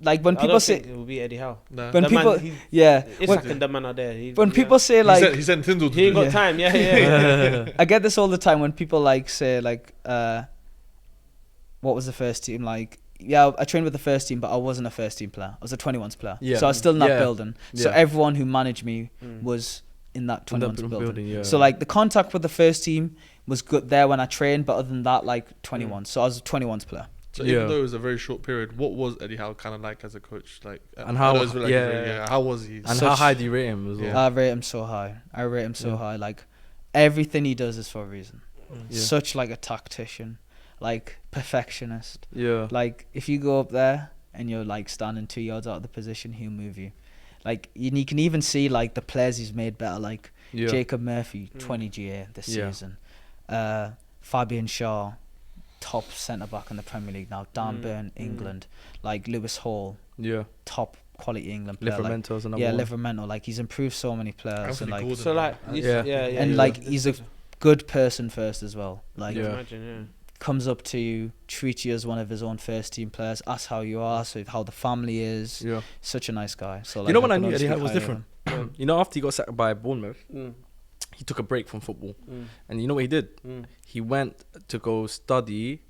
like when people say it will be Eddie Howe. when The people man, yeah Isak and the man are there. when people say like he sent Tyndall to he ain't do got it. time. Yeah. I get this all the time when people like say like what was the first team like. Yeah, I trained with the first team, but I wasn't a first team player. I was a 21s player. Yeah. So I was still in that Yeah. building. So Yeah. everyone who managed me was in that 21s building. Yeah. So like the contact with the first team was good there when I trained, but other than that, like 21. So I was a 21s player. So even though it was a very short period, what was Eddie Howe kind of like as a coach? Like, And how- I know it's like yeah. very- how was he? And how high do you rate him as well? Yeah. I rate him so high. high. Like everything he does is for a reason. Yeah. Such like a tactician, like perfectionist. Yeah. Like if you go up there and you're like standing 2 yards out of the position, he'll move you. Like you can even see like the players he's made better. Like Yeah. Jacob Murphy, 20 GA this Yeah. season. Fabian Shaw, top centre back in the Premier League now. Dan Burn, England. Like Lewis Hall, Yeah. top quality England player. Like, Livermento's another yeah, one. Livermento. Like he's improved so many players. Anthony And like Gordon. So like, and like he's a good person first as well. Like Yeah. Imagine, comes up to you, treats you as one of his own first team players, asks how you are, so how the family is. Yeah. Such a nice guy. So like, You know when I can knew only Eddie Howe speak was highly of different? him. You know, after he got sacked by Bournemouth, Mm. he took a break from football. And you know what he did? He went to go study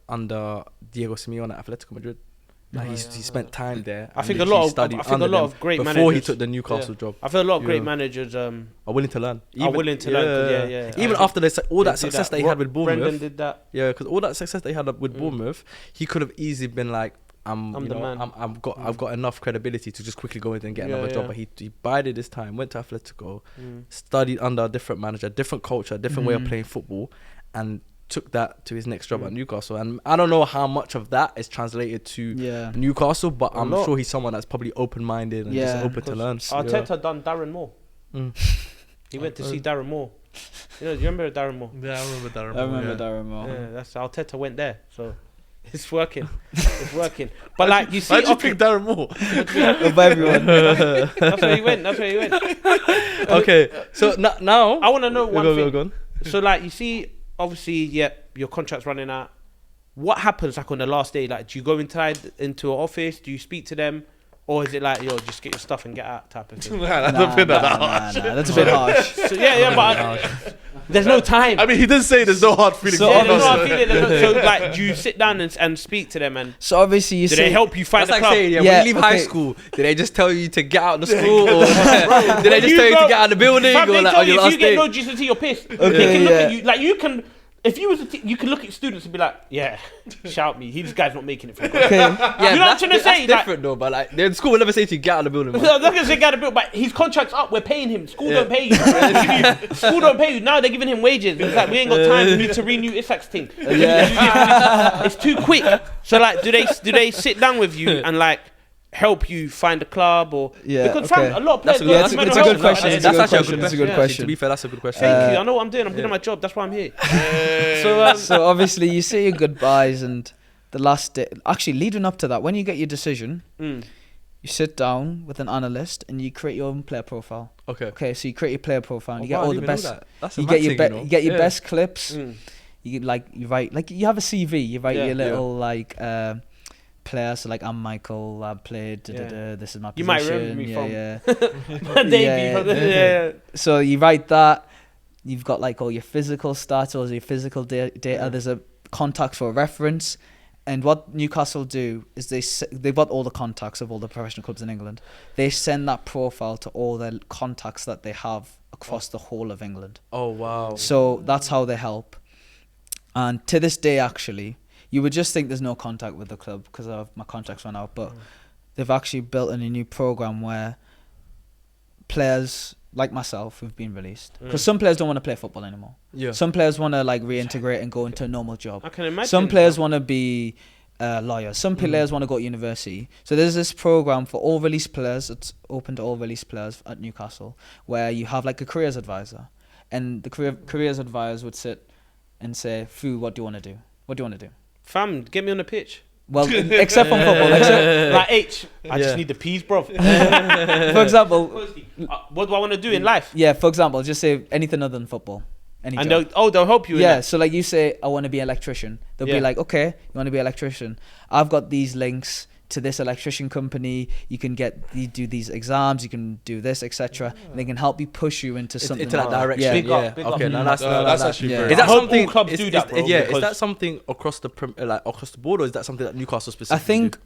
under Diego Simeone at Atletico Madrid. Like he spent time there. I and think a literally lot of studied I think a under lot them of great before managers he took the Newcastle job. I feel a lot of great Yeah. managers Are willing to learn. are willing to learn. Yeah. Even I after all that did success that he had with Brendan Bournemouth. did that. Yeah, because all that success they had with Bournemouth, he could have easily been like, I'm the man. I've got enough credibility to just quickly go in and get another job. But he bided his time, went to Atletico, studied under a different manager, different culture, different way of playing football, and took that to his next job at Newcastle. And I don't know how much of that is translated to Newcastle, but I'm sure he's someone that's probably open-minded and just open to learn. Arteta done Darren Moore. He went to see Darren Moore. Do you remember Darren Moore? Yeah, I remember Darren. I remember Darren Moore. Yeah, that's Arteta went there. So it's working. It's working. But like you see, Why'd you pick Darren Moore? Of everyone. that's where he went. That's where he went. Okay, so now I want to know one thing. Go on. So like you see, obviously, your contract's running out. What happens like on the last day? Like, do you go inside into an office? Do you speak to them, or is it like just get your stuff and get out type of thing? That's a bit harsh. That's a bit harsh. So, but there's no time. I mean, he did say there's no hard feelings. So There's no obviously- hard feeling. So like, do you sit down and speak to them and So obviously you do say they help you find That's the like club? saying, when Yeah, you leave high okay. school, did they just tell you to get out of the school, or did they just tell you to get out of the building, Fam, or they like tell on you your if last you get day? no GCSE, you're pissed. They Okay, can look yeah. at you like you can. If you was you can look at students and be like, yeah, shout me. This guy's not making it for me. okay. Yeah, You know what I'm that's trying to say? That's different though, but like the school will never say to you get out of the building. Man. I'm not gonna say get a bill, but his contract's up. We're paying him. School don't pay you. School don't pay you. Now they're giving him wages. It's like we ain't got time. We need to renew Isak's thing. It's too quick. So like, do they sit down with you and like help you find a club or because fam, a lot of players. That's go a to good mental health question. now. It's a good That's actually question. It's a good question. To be fair, that's a good question. Thank you. I know what I'm doing. I'm good at my job. That's why I'm here. So obviously you say your goodbyes and the last day. Actually, leading up to that, when you get your decision, you sit down with an analyst and you create your own player profile. Okay. So you create your player profile and you wow, get I all didn't the even know best. that. That's a You mad get your thing, you get your Yeah. best clips. You write like you have a CV. You write your little like players. So like I'm Michael. I played. This is my position. You might remember me from Yeah. So you write that. You've got like all your physical stats, all your physical data. There's a contact for reference. And what Newcastle do is they've got all the contacts of all the professional clubs in England. They send that profile to all their contacts that they have across the whole of England. Oh wow. So that's how they help. And to this day, actually, you would just think there's no contact with the club because my contracts run out. But they've actually built in a new program where players like myself who've been released, because some players don't want to play football anymore. Yeah. Some players want to like reintegrate and go into a normal job. I can imagine. Some players want to be lawyers. Some players want to go to university. So there's this program for all released players. It's open to all released players at Newcastle, where you have like a careers advisor, and the careers advisor would sit and say, "Fu, what do you want to do? What do you want to do?" Fam, get me on the pitch. Well, except from football. Like I just need the peas, bro. For example, What do I want to do in life? yeah. For example, just say anything other than football. Any And job. they'll help you. in Yeah, that. so like you say, I want to be an electrician. They'll be like, okay, you want to be an electrician? I've got these links to this electrician company. You do these exams. You can do this, etc. And they can help you push you into something into that direction. Big up. Okay, That's actually yeah. great. Is that something? All clubs do that, bro. Is that something across the across the board, or is that something that Newcastle specifically? I think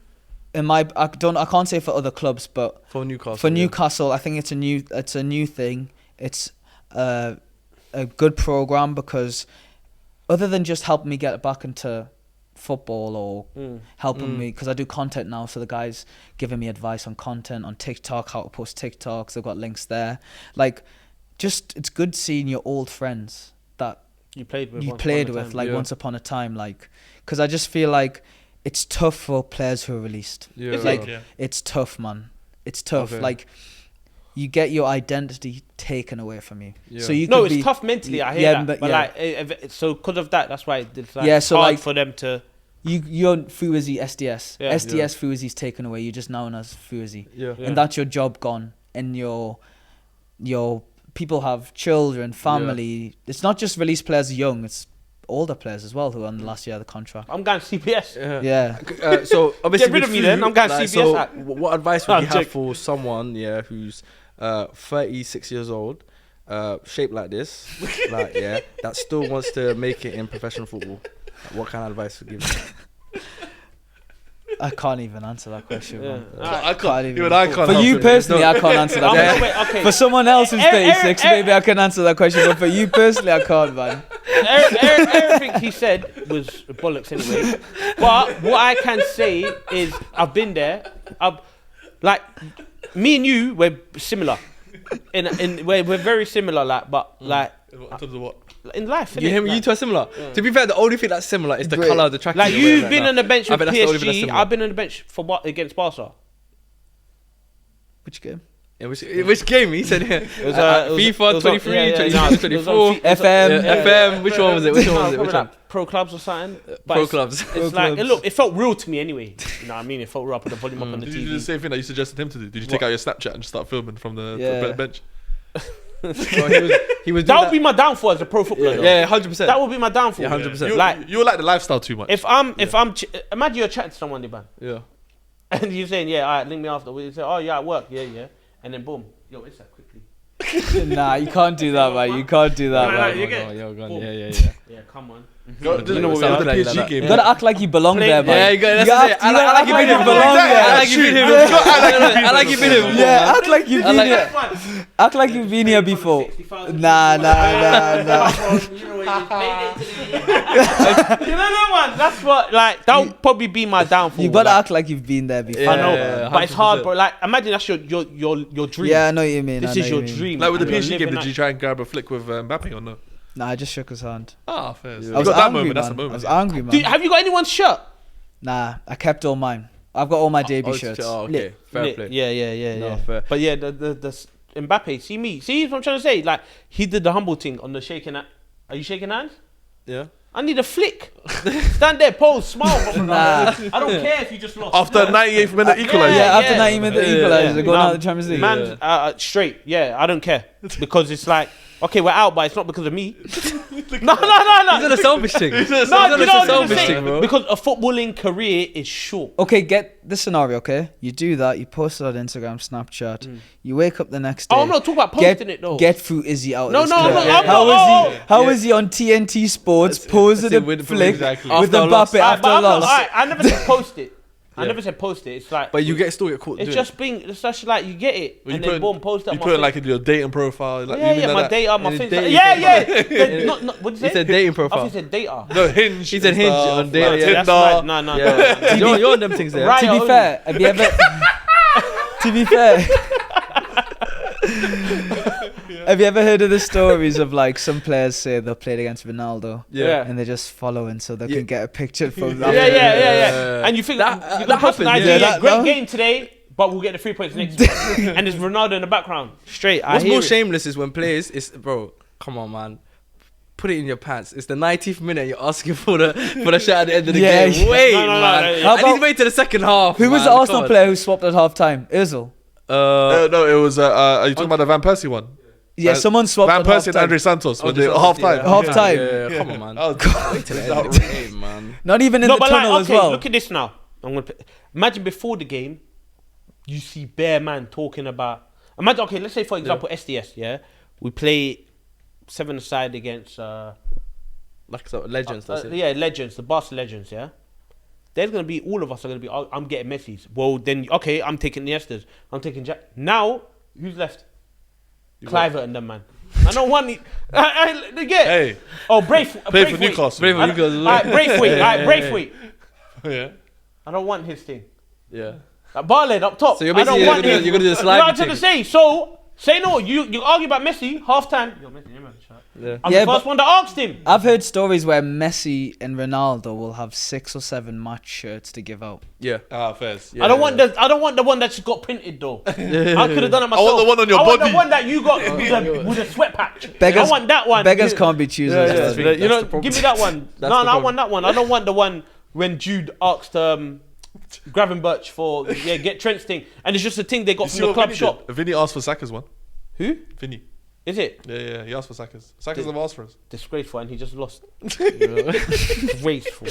I can't say for other clubs, but for Newcastle. Newcastle, I think it's a new thing. It's a good program because other than just helping me get back into football or helping me, because I do content now, so the guys giving me advice on content on TikTok, how to post TikToks. They've got links there. Like, just it's good seeing your old friends that you played with once upon a time, like, because I just feel like it's tough for players who are released. It's tough, man. It's tough. Like, you get your identity taken away from you. So you it's tough mentally. I hear that, but like, so because of that, that's why it's like hard for them to. You're Fuizzi SDS. Yeah. SDS Fuizzi's taken away. You're just known as Fuizzi. And that's your job gone. And your people have children, family. It's not just released players young. It's older players as well who are on the last year of the contract. I'm going CBS. So obviously, get rid of me then. I'm going CBS. So what advice would you have for someone, who's 36 years old, shaped like this, that still wants to make it in professional football? What kind of advice would you give? I can't even answer that question. Man. I can't. For you personally, I can't answer that question. Okay. For someone else who's 36, maybe I can answer that question. But for you personally, I can't, man. Everything he said was bollocks anyway. But what I can say is I've been there. Like, me and you, we're similar. We're very similar, like, in terms of what? In life, You two are similar. To be fair, the only thing that's similar is the colour of the track. Like, you've been on the bench with PSG. I've been on the bench for what against Barca? Which game? Yeah, which game? He said here. It was FIFA 23, 24, FM. Which one was it? Which one? Pro Clubs or something? Pro Clubs. It's like, look, it felt real to me anyway. You know what I mean? It felt real. I put the volume up on the TV. Did you do the same thing that you suggested him to do? Did you take out your Snapchat and just start filming from the bench? He was. That would be my downfall as a pro footballer. Yeah, 100%. That would be my downfall. 100%. Like, you like the lifestyle too much. If imagine you're chatting to someone, Liban. Yeah. And you're saying, all right, link me after. You say, oh yeah, at work, yeah. And then boom, yo, Isak, quickly. Nah, you can't do that, man. You can't do that, man. Yeah, come on. You know what we're doing? PSG game. You gotta act like you belong there, man. Yeah, you gotta. That's it. I like you being him. I like you being him. Yeah, act like you've been here. Act like you've been here before. Nah. You know that one? That's what, like, that would probably be my downfall. You gotta act like you've been there before. I know, but it's hard, bro. Like, imagine that's your dream. Yeah, I know what you mean. This is your dream. Like with the PSG game, did you try and grab a flick with Mbappe or no? Nah, I just shook his hand. Ah, fair. I was angry, man. I was angry, man. Have you got anyone's shirt? Nah, I kept all mine. I've got all my debut shirts. Oh, okay, fair play. Yeah. No, fair. But yeah, the Mbappe, see what I'm trying to say? Like, he did the humble thing on the shaking hand. Are you shaking hands? Yeah. I need a flick. Stand there, pose, smile. Nah. I don't care if you just lost. After 98th minute equaliser. Yeah, after 90 minute equaliser, they're going out of the Champions League. Man, straight. Yeah, I don't care. Because it's like, okay, we're out, but it's not because of me. No. He's on a selfish thing. He's on a selfish thing, bro. Because a footballing career is short. Okay, get this scenario, okay? You do that, you post it on Instagram, Snapchat. You wake up the next day. Oh, I'm not talking about posting it, though. Get through Izzy out. No, How is he on TNT Sports, posing a flick with Mbappe after a loss? I never said post it. I never said post it. It's like, but you still get caught. It's just being. It's just like you get it, and then boom, post it. You put it like in your dating profile. Like, my data, my thing. What did you say? He said dating profile. I thought he said data. No, Hinge. He said Hinge on data. No. You're on them things there. To be fair, have you ever? To be fair. Have you ever heard of the stories of, like, some players say they played against Ronaldo, and they're just following so they can get a picture from them? Yeah. And you think that happens? Great game today, but we'll get the 3 points next week. And there's Ronaldo in the background. Straight. What's more shameless is when players bro, come on, man. Put it in your pants. It's the 90th minute. You're asking for the shot at the end of the game. Wait, man. I need to wait to the second half. Who was the Arsenal player who swapped at half time? Ozil. No, it was. Are you talking about the Van Persie one? Yeah, someone swapped. Van Persie and Andre Santos when they half time. Half time. Yeah, come on, man. Wait till the end of the game, man. Not even in the tunnel as well. Look at this now. Imagine before the game, you see bare man talking about. Imagine, okay, let's say for example SDS, yeah, we play 7-a-side against like so, legends. Legends, the Barca legends, yeah. There's gonna be all of us are gonna be. I'm getting Messi's. Well, then okay, I'm taking Iniesta's. I'm taking Jack. Now who's left? Clivert and them man. I don't want it. They get. Hey. Oh, Braithwaite. Play for Newcastle. Braithwaite. Yeah. I don't want his thing. Yeah. Barlett up top. So you're basically you're gonna do the slide. I'm trying to say. So say no. You argue about Messi half time. Yo, Messi, yeah. I'm the first one that asked him. I've heard stories where Messi and Ronaldo will have 6 or 7 match shirts to give out. Yeah. Fairs. I don't want the one that just got printed though. I could have done it myself. I want the one on your body. body. I want the one that you got with a sweat patch. I want that one. Beggars can't be choosers. Yeah. You know, give me that one. I want that one. I don't want the one when Jude asked Gravenberch for get Trent's thing, and it's just a thing they got from the club shop. Vinny asked for Saka's one. Who? Vinny. Is it? Yeah, he asked for Saka's. Saka's have asked for us. Disgraceful, and he just lost. Disgraceful.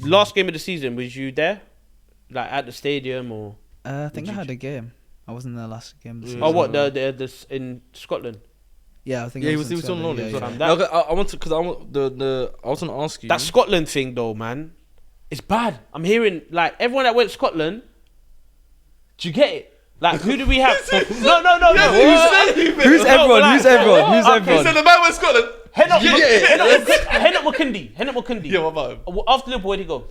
Last game of the season, was you there? Like at the stadium or? I think I had a game. I wasn't there last game. Oh, what the in Scotland? Yeah, I think. Yeah, he was on loan. Yeah. I want to ask you that Scotland thing though, man. It's bad. I'm hearing like everyone that went to Scotland. Do you get it? Like who do we have? No. Who's everyone? Who's everyone? He said the man went to Scotland. Henok McKindy. Yeah, what about him? After Liverpool, where'd he go?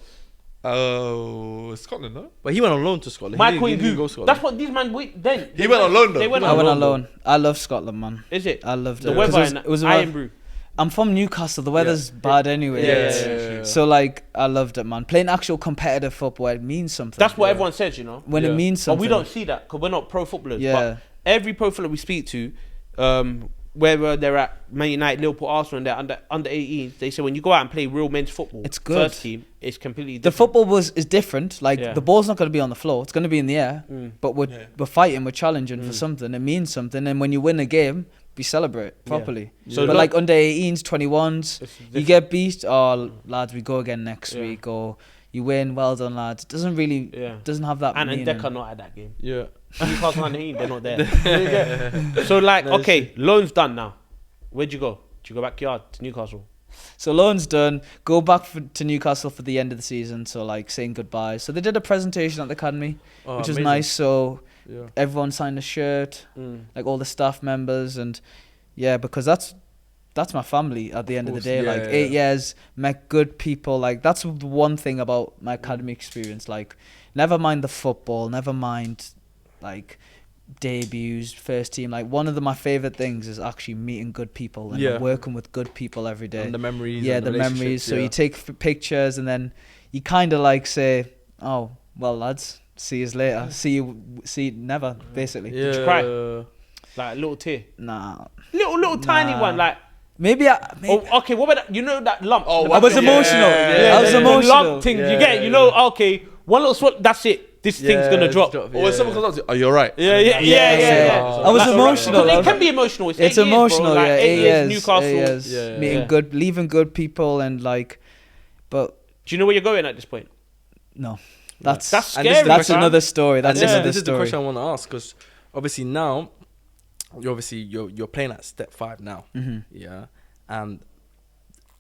Oh, Scotland, no? But he went on loan to Scotland. Michael He didn't go Ndiweni. Scotland. That's what these man then. He went on loan though. They went I went on loan. I love Scotland, man. Is it? I loved The it. weather in It was Iron Brew. I'm from Newcastle. The weather's bad anyway. Yeah. So like, I loved it, man. Playing actual competitive football, it means something. That's what everyone says, you know. When it means something. But we don't see that because we're not pro footballers. Yeah. But every pro footballer we speak to, whether they're at Man United, Liverpool, Arsenal, and they're under 18s, they say when you go out and play real men's football, it's good. First team, it's completely different. The football is different. Like the ball's not going to be on the floor; it's going to be in the air. But we're fighting, we're challenging for something. It means something, and when you win a game, we celebrate properly. So, but like under 18s, 21s, you get beat. Oh, lads, we go again next week, or you win. Well done, lads. It doesn't really doesn't have that. And meaning. Decker not at that game. Yeah. Newcastle under they're not there. So like, okay, loan's done now. Where'd you go? Did you go backyard to Newcastle? So loan's done. Go back to Newcastle for the end of the season. So like saying goodbye. So they did a presentation at the academy, which was nice. So everyone signed a shirt, like all the staff members, and because that's my family at the end of the day. 8 years, met good people. Like that's the one thing about my academy experience. Like never mind the football, never mind like debuts, first team. Like one of my favorite things is actually meeting good people and working with good people every day. And the memories. Yeah, the memories. So you take pictures and then you kind of like say, "Oh, well, lads, see you later. See you never." Basically. Did you cry? Like a little tear? Nah. Little tiny one, like. Maybe. Oh, okay. What about that? You know that lump? Oh, I was emotional. I was emotional. The lump thing. You get it. You know. Okay. One little swat. That's it. This thing's gonna drop. Or when someone comes up to you, are you alright? Yeah. I was emotional. It can be emotional. It's emotional. Bro. Like 8 years, Newcastle, meeting leaving good people, and like. But do you know where you're going at this point? No, that's scary. That's another story. This is the question I want to ask, because obviously now, you're playing at step 5 now. And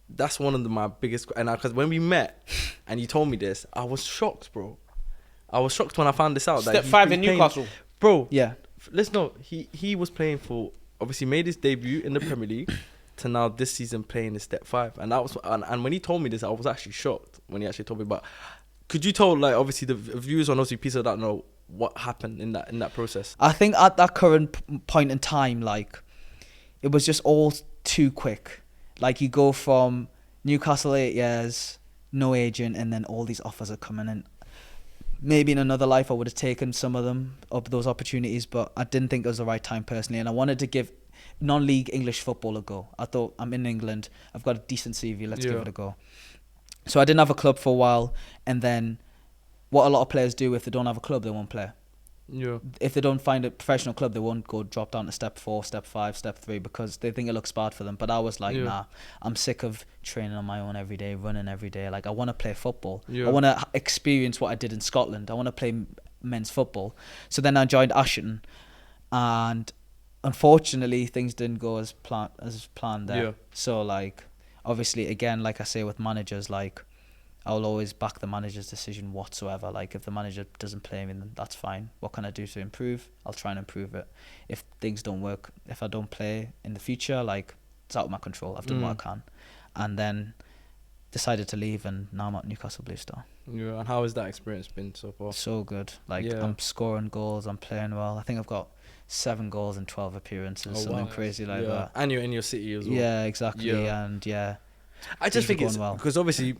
that's one of my biggest. And because when we met, and you told me this, I was shocked, bro. I was shocked when I found this out. Step 5 in Newcastle, bro. Yeah, let's know. He was playing for, obviously made his debut in the Premier League, to now this season playing in step 5, and that was and when he told me this, I was actually shocked when he actually told me. But could you tell, like, obviously the viewers on OCP so that know what happened in that process? I think at that current point in time, like, it was just all too quick. Like, you go from Newcastle 8 years, no agent, and then all these offers are coming in. Maybe in another life I would have taken some of them, of those opportunities, but I didn't think it was the right time personally, and I wanted to give non-league English football a go. I thought, I'm in England, I've got a decent CV, let's give it a go. So I didn't have a club for a while, and then what a lot of players do, if they don't have a club, they won't play. if they don't find a professional club, they won't go drop down to step 4, step 5, step 3 because they think it looks bad for them. But I was like, nah, I'm sick of training on my own every day, running every day. Like, I want to play football. I want to experience what I did in Scotland. I want to play men's football. So then I joined Ashton, and unfortunately things didn't go as planned there. So like, obviously, again, like I say with managers, like, I'll always back the manager's decision whatsoever. Like, if the manager doesn't play me, then that's fine. What can I do to improve? I'll try and improve it. If things don't work, if I don't play in the future, like, it's out of my control. I've done what I can. And then decided to leave, and now I'm at Newcastle Blue Star. Yeah, and how has that experience been so far? So good. Like, I'm scoring goals, I'm playing well. I think I've got 7 goals and 12 appearances, something crazy like that. And you're in your city as well. Yeah, exactly. And I just think it's because obviously,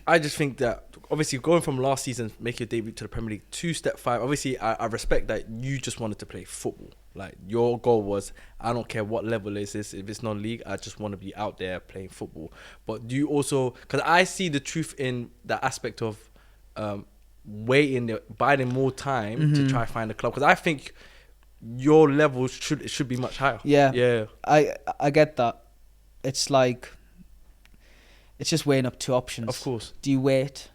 I just think that obviously going from last season, make your debut to the Premier League to step 5. Obviously, I respect that you just wanted to play football. Like, your goal was, I don't care what level is this, if it's non-league, I just want to be out there playing football. But do you also, because I see the truth in the aspect of biding more time to try to find a club, because I think your level should be much higher. Yeah. I get that. It's like, it's just weighing up 2 options. Of course. Do you wait,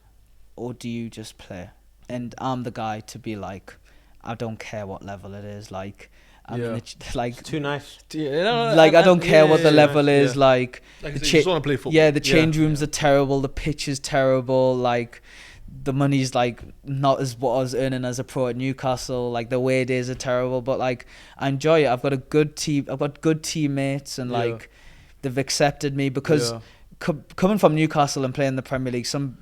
or do you just play? And I'm the guy to be like, I don't care what level it is. Like, I mean, it's like, it's too nice. Like, I don't care what the level is. Like, you just want to play football. Yeah, the change rooms are terrible. The pitch is terrible. Like, the money's like not as what I was earning as a pro at Newcastle. Like, the away days are terrible. But like, I enjoy it. I've got a good team. I've got good teammates, and like, they've accepted me because coming from Newcastle and playing the Premier League, some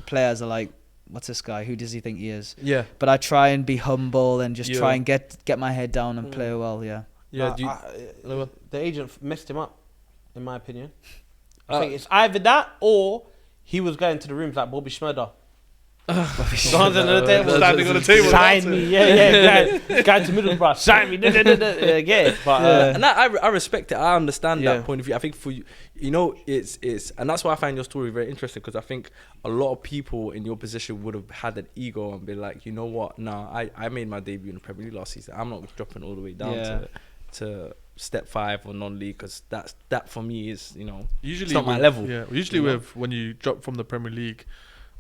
players are like, what's this guy? Who does he think he is? Yeah. But I try and be humble and just try and get my head down and play well. Yeah. The agent messed him up, in my opinion. I think it's either that or he was going to the rooms like Bobby Schmurder. Standing on the table. Sign me, Guy to Middlesbrough, sign me. But and I respect it. I understand that point of view. I think for you, it's and that's why I find your story very interesting, because I think a lot of people in your position would have had an ego and be like, you know what? Nah, I made my debut in the Premier League last season. I'm not dropping all the way down to step 5 or non-league, because that for me is usually it's not my level. Yeah, usually when you drop from the Premier League,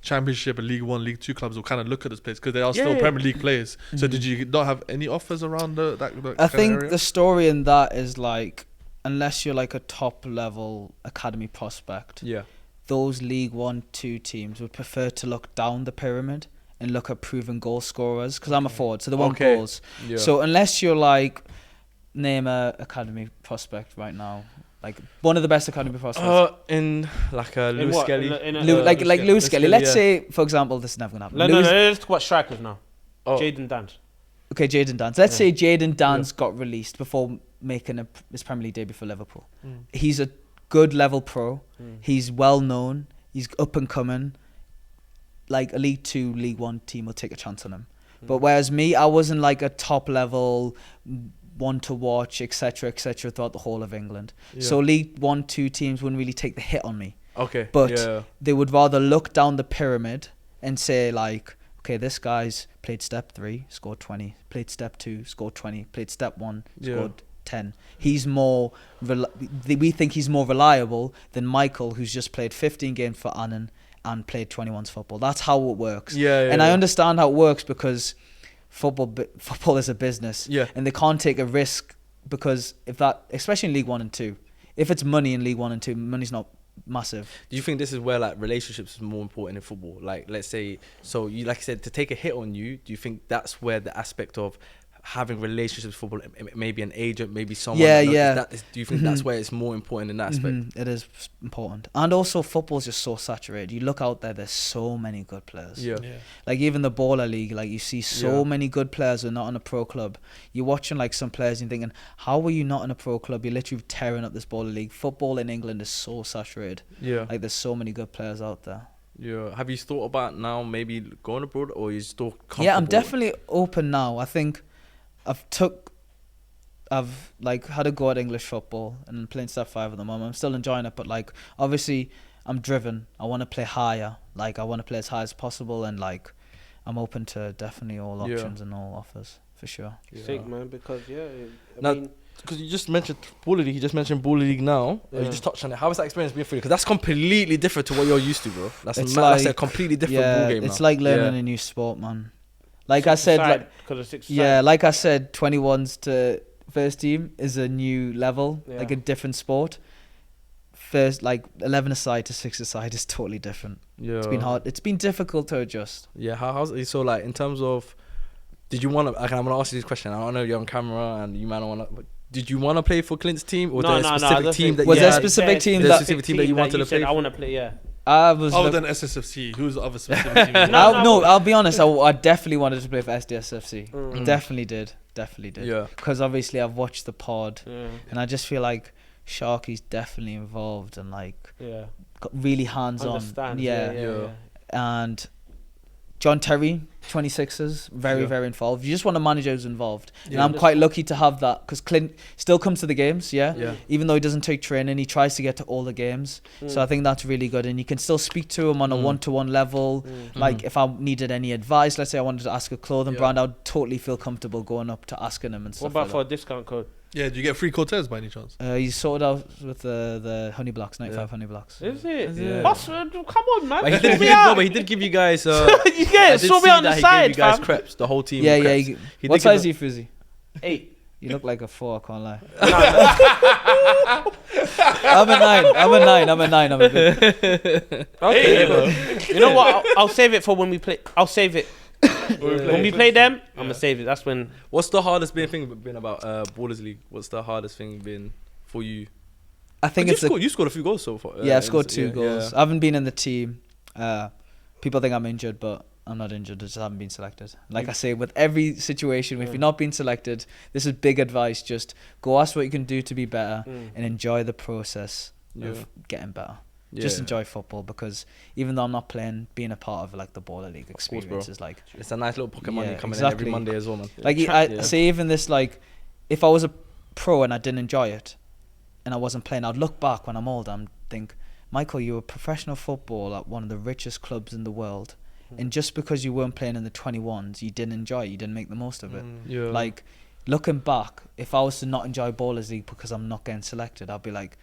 Championship and League 1, League 2 clubs will kind of look at this place because they are still Premier League players. So did you not have any offers around that I think the story in that is like, unless you're like a top level academy prospect, those League 1, 2 teams would prefer to look down the pyramid and look at proven goal scorers, because I'm a forward, so they want goals. So unless you're like, name a academy prospect right now, like one of the best academy prospects. In like a Lewis Skelly. Like Lewis Skelly. Let's say, for example, this is never going to happen. No, let's talk about strikers now. Jayden Danns. Okay, Jayden Danns. Let's say Jayden Danns got released before making his Premier League debut for Liverpool. He's a good level pro. He's well known. He's up and coming. Like, a League 2, League 1 team will take a chance on him. But whereas me, I wasn't like a top level one to watch, etc., throughout the whole of England. So League 1, 2 teams wouldn't really take the hit on me. But they would rather look down the pyramid and say like, okay, this guy's played step 3, scored 20, played step 2, scored 20, played step 1, scored 10. He's more we think he's more reliable than Michael, who's just played 15 games for Annan and played 21's football. That's how it works. I understand how it works, because football is a business, and they can't take a risk, because especially in League 1 and 2, if it's money in League 1 and 2, money's not massive. Do you think this is where like relationships is more important in football? Like, let's say, so you, like I said, to take a hit on you, do you think that's where the aspect of having relationships with football, maybe an agent, maybe someone, do you think that's where it's more important in that aspect? It is important. And also, football's just so saturated. You look out there's so many good players. Like, even the Baller League, like, you see so many good players who are not in a pro club. You're watching like some players and thinking, how are you not in a pro club? You're literally tearing up this Baller League. Football in England is so saturated. Like, there's so many good players out there. Have you thought about now maybe going abroad, or are you still comfortable? I'm definitely open now. I think I've like had a go at English football and playing step 5 at the moment. I'm still enjoying it, but like, obviously I'm driven. I want to play higher. Like, I want to play as high as possible, and like, I'm open to definitely all options and all offers for sure. Sick, man, because I mean, because you just mentioned Baller League, you just mentioned Baller League now. You just touched on it. How has that experience been for you? Because that's completely different to what you're used to, bro. That's a completely different ball game. It's like learning a new sport, man. Like I said, like I said, 21s to first team is a new level, like a different sport. First, like 11-a-side to 6-a-side is totally different. Yeah, it's been hard. It's been difficult to adjust. Yeah, how's it? So like in terms of, did you want to? I'm gonna ask you this question. I don't know, you're on camera and you might not want to. Did you want to play for Clint's team, or was there a specific team that was there a specific team that you wanted to play? I want to play. Yeah. I was other than SSFC. Who's the other specific team? I'll be honest. I definitely wanted to play for SDSFC. Definitely did. Yeah. Because obviously I've watched the pod, and I just feel like Sharky's definitely involved and like got really hands on. Yeah. And John Terry, 26ers, very involved. You just want a manager who's involved. And I'm quite lucky to have that because Clint still comes to the games, even though he doesn't take training, he tries to get to all the games. So I think that's really good. And you can still speak to him on a one-to-one level. Like if I needed any advice, let's say I wanted to ask a clothing brand, I'd totally feel comfortable going up to asking him and stuff. What about for a discount code? Yeah, do you get free Cortez by any chance? He's sorted out with the honey blocks, 95 honey blocks. Is it? Yeah. Come on, man. But he did give you guys. You get it. Saw me on the side, he gave you guys crepes, the whole team. Yeah. What size are you, Fuzzy? 8. You look like a 4, I can't lie. I'm a 9. I'm a bit. Okay, you know what? I'll save it for when we play. I'll save it. When we play them, I'm gonna save it. That's when. What's the hardest thing been about Ballers League? What's the hardest thing been for you? I think you scored a few goals so far. I've scored 2 goals. I haven't been in the team. People think I'm injured, but I'm not injured. I just haven't been selected. Like I say, with every situation, if you're not being selected, this is big advice. Just go ask what you can do to be better and enjoy the process of getting better. Just enjoy football, because even though I'm not playing, being a part of like the Baller League experience is like, it's a nice little pocket money coming in every Monday as well, man. Like I say, even this, like if I was a pro and I didn't enjoy it and I wasn't playing, I'd look back when I'm older and think, Michael, you were professional football at one of the richest clubs in the world, and just because you weren't playing in the 21s, you didn't enjoy it, you didn't make the most of it. Like looking back, if I was to not enjoy Ballers League because I'm not getting selected, I'd be like,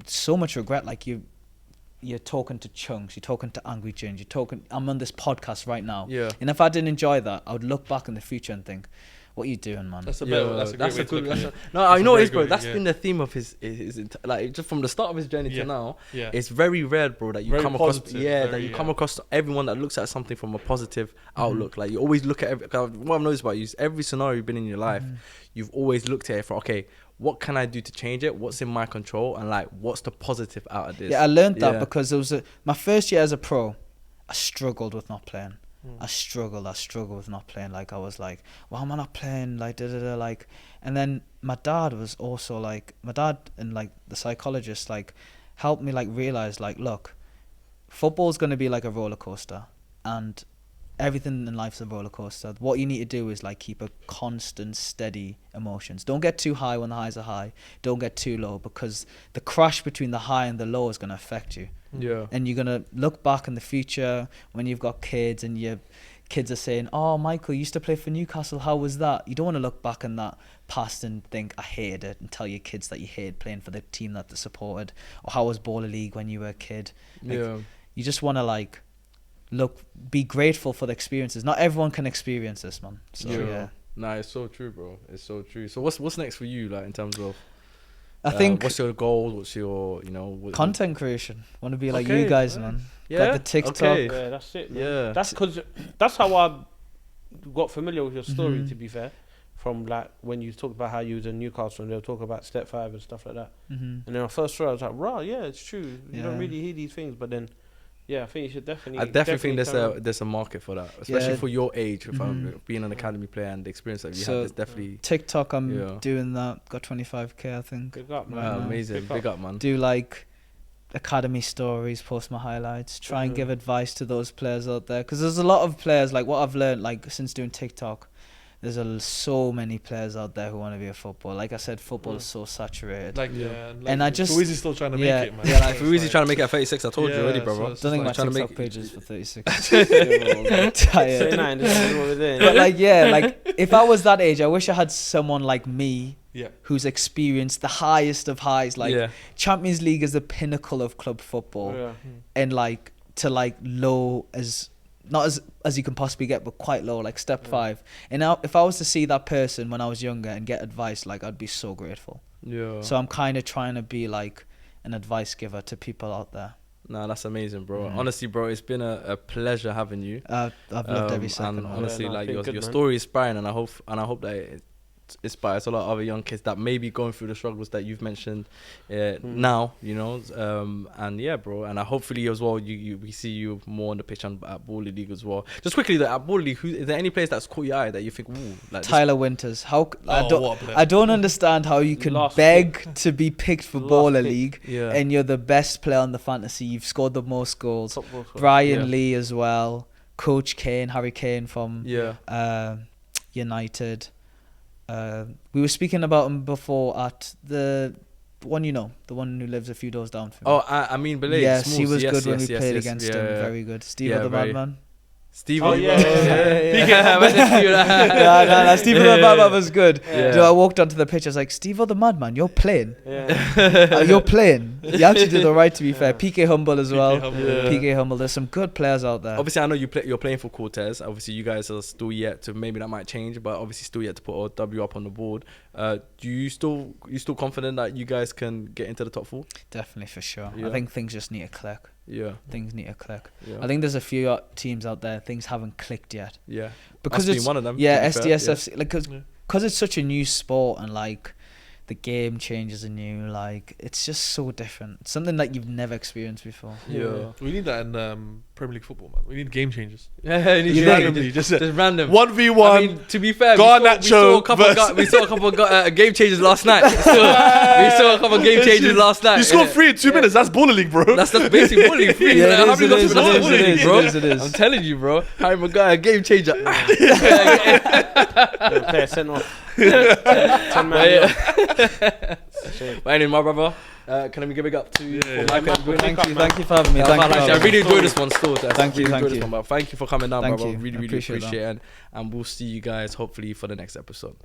so much regret. Like you're talking to Chunks, you're talking to Angry Ginger, I'm on this podcast right now. And if I didn't enjoy that, I would look back in the future and think, what are you doing, man? That's a good. No, you know what it is, bro. That's been the theme of his like just from the start of his journey to now. It's very rare, bro, that you come across come across everyone that looks at something from a positive outlook. Like you always look at what I've noticed about you is every scenario you've been in your life, you've always looked at it for, okay, what can I do to change it? What's in my control? And like, what's the positive out of this? Yeah, I learned that because it was my first year as a pro. I struggled with not playing. I struggled with not playing. Like I was like, why am I not playing? Like like, and then my dad was also like, and like the psychologist like helped me like realize like, look, football's gonna be like a roller coaster, and everything in life's a roller coaster. What you need to do is like keep a constant, steady emotions. Don't get too high when the highs are high. Don't get too low, because the crash between the high and the low is gonna affect you. And you're gonna look back in the future when you've got kids and your kids are saying, oh, Michael, you used to play for Newcastle, how was that? You don't want to look back in that past and think I hated it, and tell your kids that you hated playing for the team that they supported, or how was Baller League when you were a kid. Like, you just want to like be grateful for the experiences. Not everyone can experience this, man. So Nah, it's so true, bro. It's so true. So what's next for you, like in terms of I think what's your goals? What's your content creation? Want to be like you guys, man. Got the TikTok. Yeah, that's it, man. That's how I got familiar with your story. To be fair, from like when you talked about how you was in Newcastle and they'll talk about Step 5 and stuff like that. And then I first saw it, I was like, "Rah, yeah, it's true. You don't really hear these things." But then, I think you should definitely. I definitely think there's a market for that, especially for your age. If I'm being an academy player and the experience that you have, there's definitely TikTok. I'm doing that. Got 25k, I think. Big up, man. Amazing. Big up, man. Do like academy stories, post my highlights, try and give advice to those players out there, because there's a lot of players, like what I've learned like since doing TikTok, there's so many players out there who want to be a footballer. Like I said, football is so saturated. And I just Fuizi's still trying to make it, man. Yeah, like Fuizi's trying to make it at 36. I told you already, bro. Don't think my trying to TikTok page is for 36. Tired. But like, if I was that age, I wish I had someone like me. Yeah. Who's experienced the highest of highs, like Champions League is the pinnacle of club football, and like to like low as not as you can possibly get, but quite low, like step 5. And now, if I was to see that person when I was younger and get advice, like I'd be so grateful. Yeah. So I'm kind of trying to be like an advice giver to people out there. Nah, that's amazing, bro. Honestly, bro, it's been a pleasure having you. I've loved every second. And honestly, like your story is inspiring, and I hope that it inspires a lot of other young kids that may be going through the struggles that you've mentioned now, you know. And yeah, bro, and hopefully as well we see you more on the pitch at Bally League as well. Just quickly, though, at Bally League, is there any place that's caught your eye that you think, ooh, like Tyler Winters? I don't understand how you can beg to be picked for Bally League and you're the best player on the fantasy. You've scored the most goals. Brian Lee as well, Coach Kane, Harry Kane from United. We were speaking about him before at the one, the one who lives a few doors down from me. I mean, Belay. Yes, he was good when we played against him. Very good. Steve the Madman. Steve. No, Steve the Madman was good. I walked onto the pitch. I was like, Steve the Madman, you're playing. You're playing. You actually did all right, to be fair. PK Humble as well. PK Humble. There's some good players out there. Obviously, I know you're playing for Cortez. Obviously, you guys are still yet to, maybe that might change, but obviously still yet to put a W up on the board. Do you still confident that you guys can get into the top 4? Definitely, for sure. I think things just need to click. Things need to click. Yeah. I think there's a few teams out there, things haven't clicked yet. Yeah. Because it's one of them. Yeah, SDSFC. Like, because it's such a new sport and like the game changes anew. Like, it's just so different. It's something that you've never experienced before. Yeah. We need that in Premier League football, man. We need game changers. Just random 1v1. I mean, to be fair, we saw a couple of game changers last night. We saw a couple of game changers last night. You scored 3 in 2 minutes. That's Bally League, bro. That's basically Bally League. It is. I'm telling you, bro. Harry Maguire, game changer. Player sent off. 10 man. But anyway, my brother, can I give it up to you? Thank you for having me. I really enjoyed this one still. Thank you. But thank you for coming down, brother. Really appreciate it. And we'll see you guys hopefully for the next episode.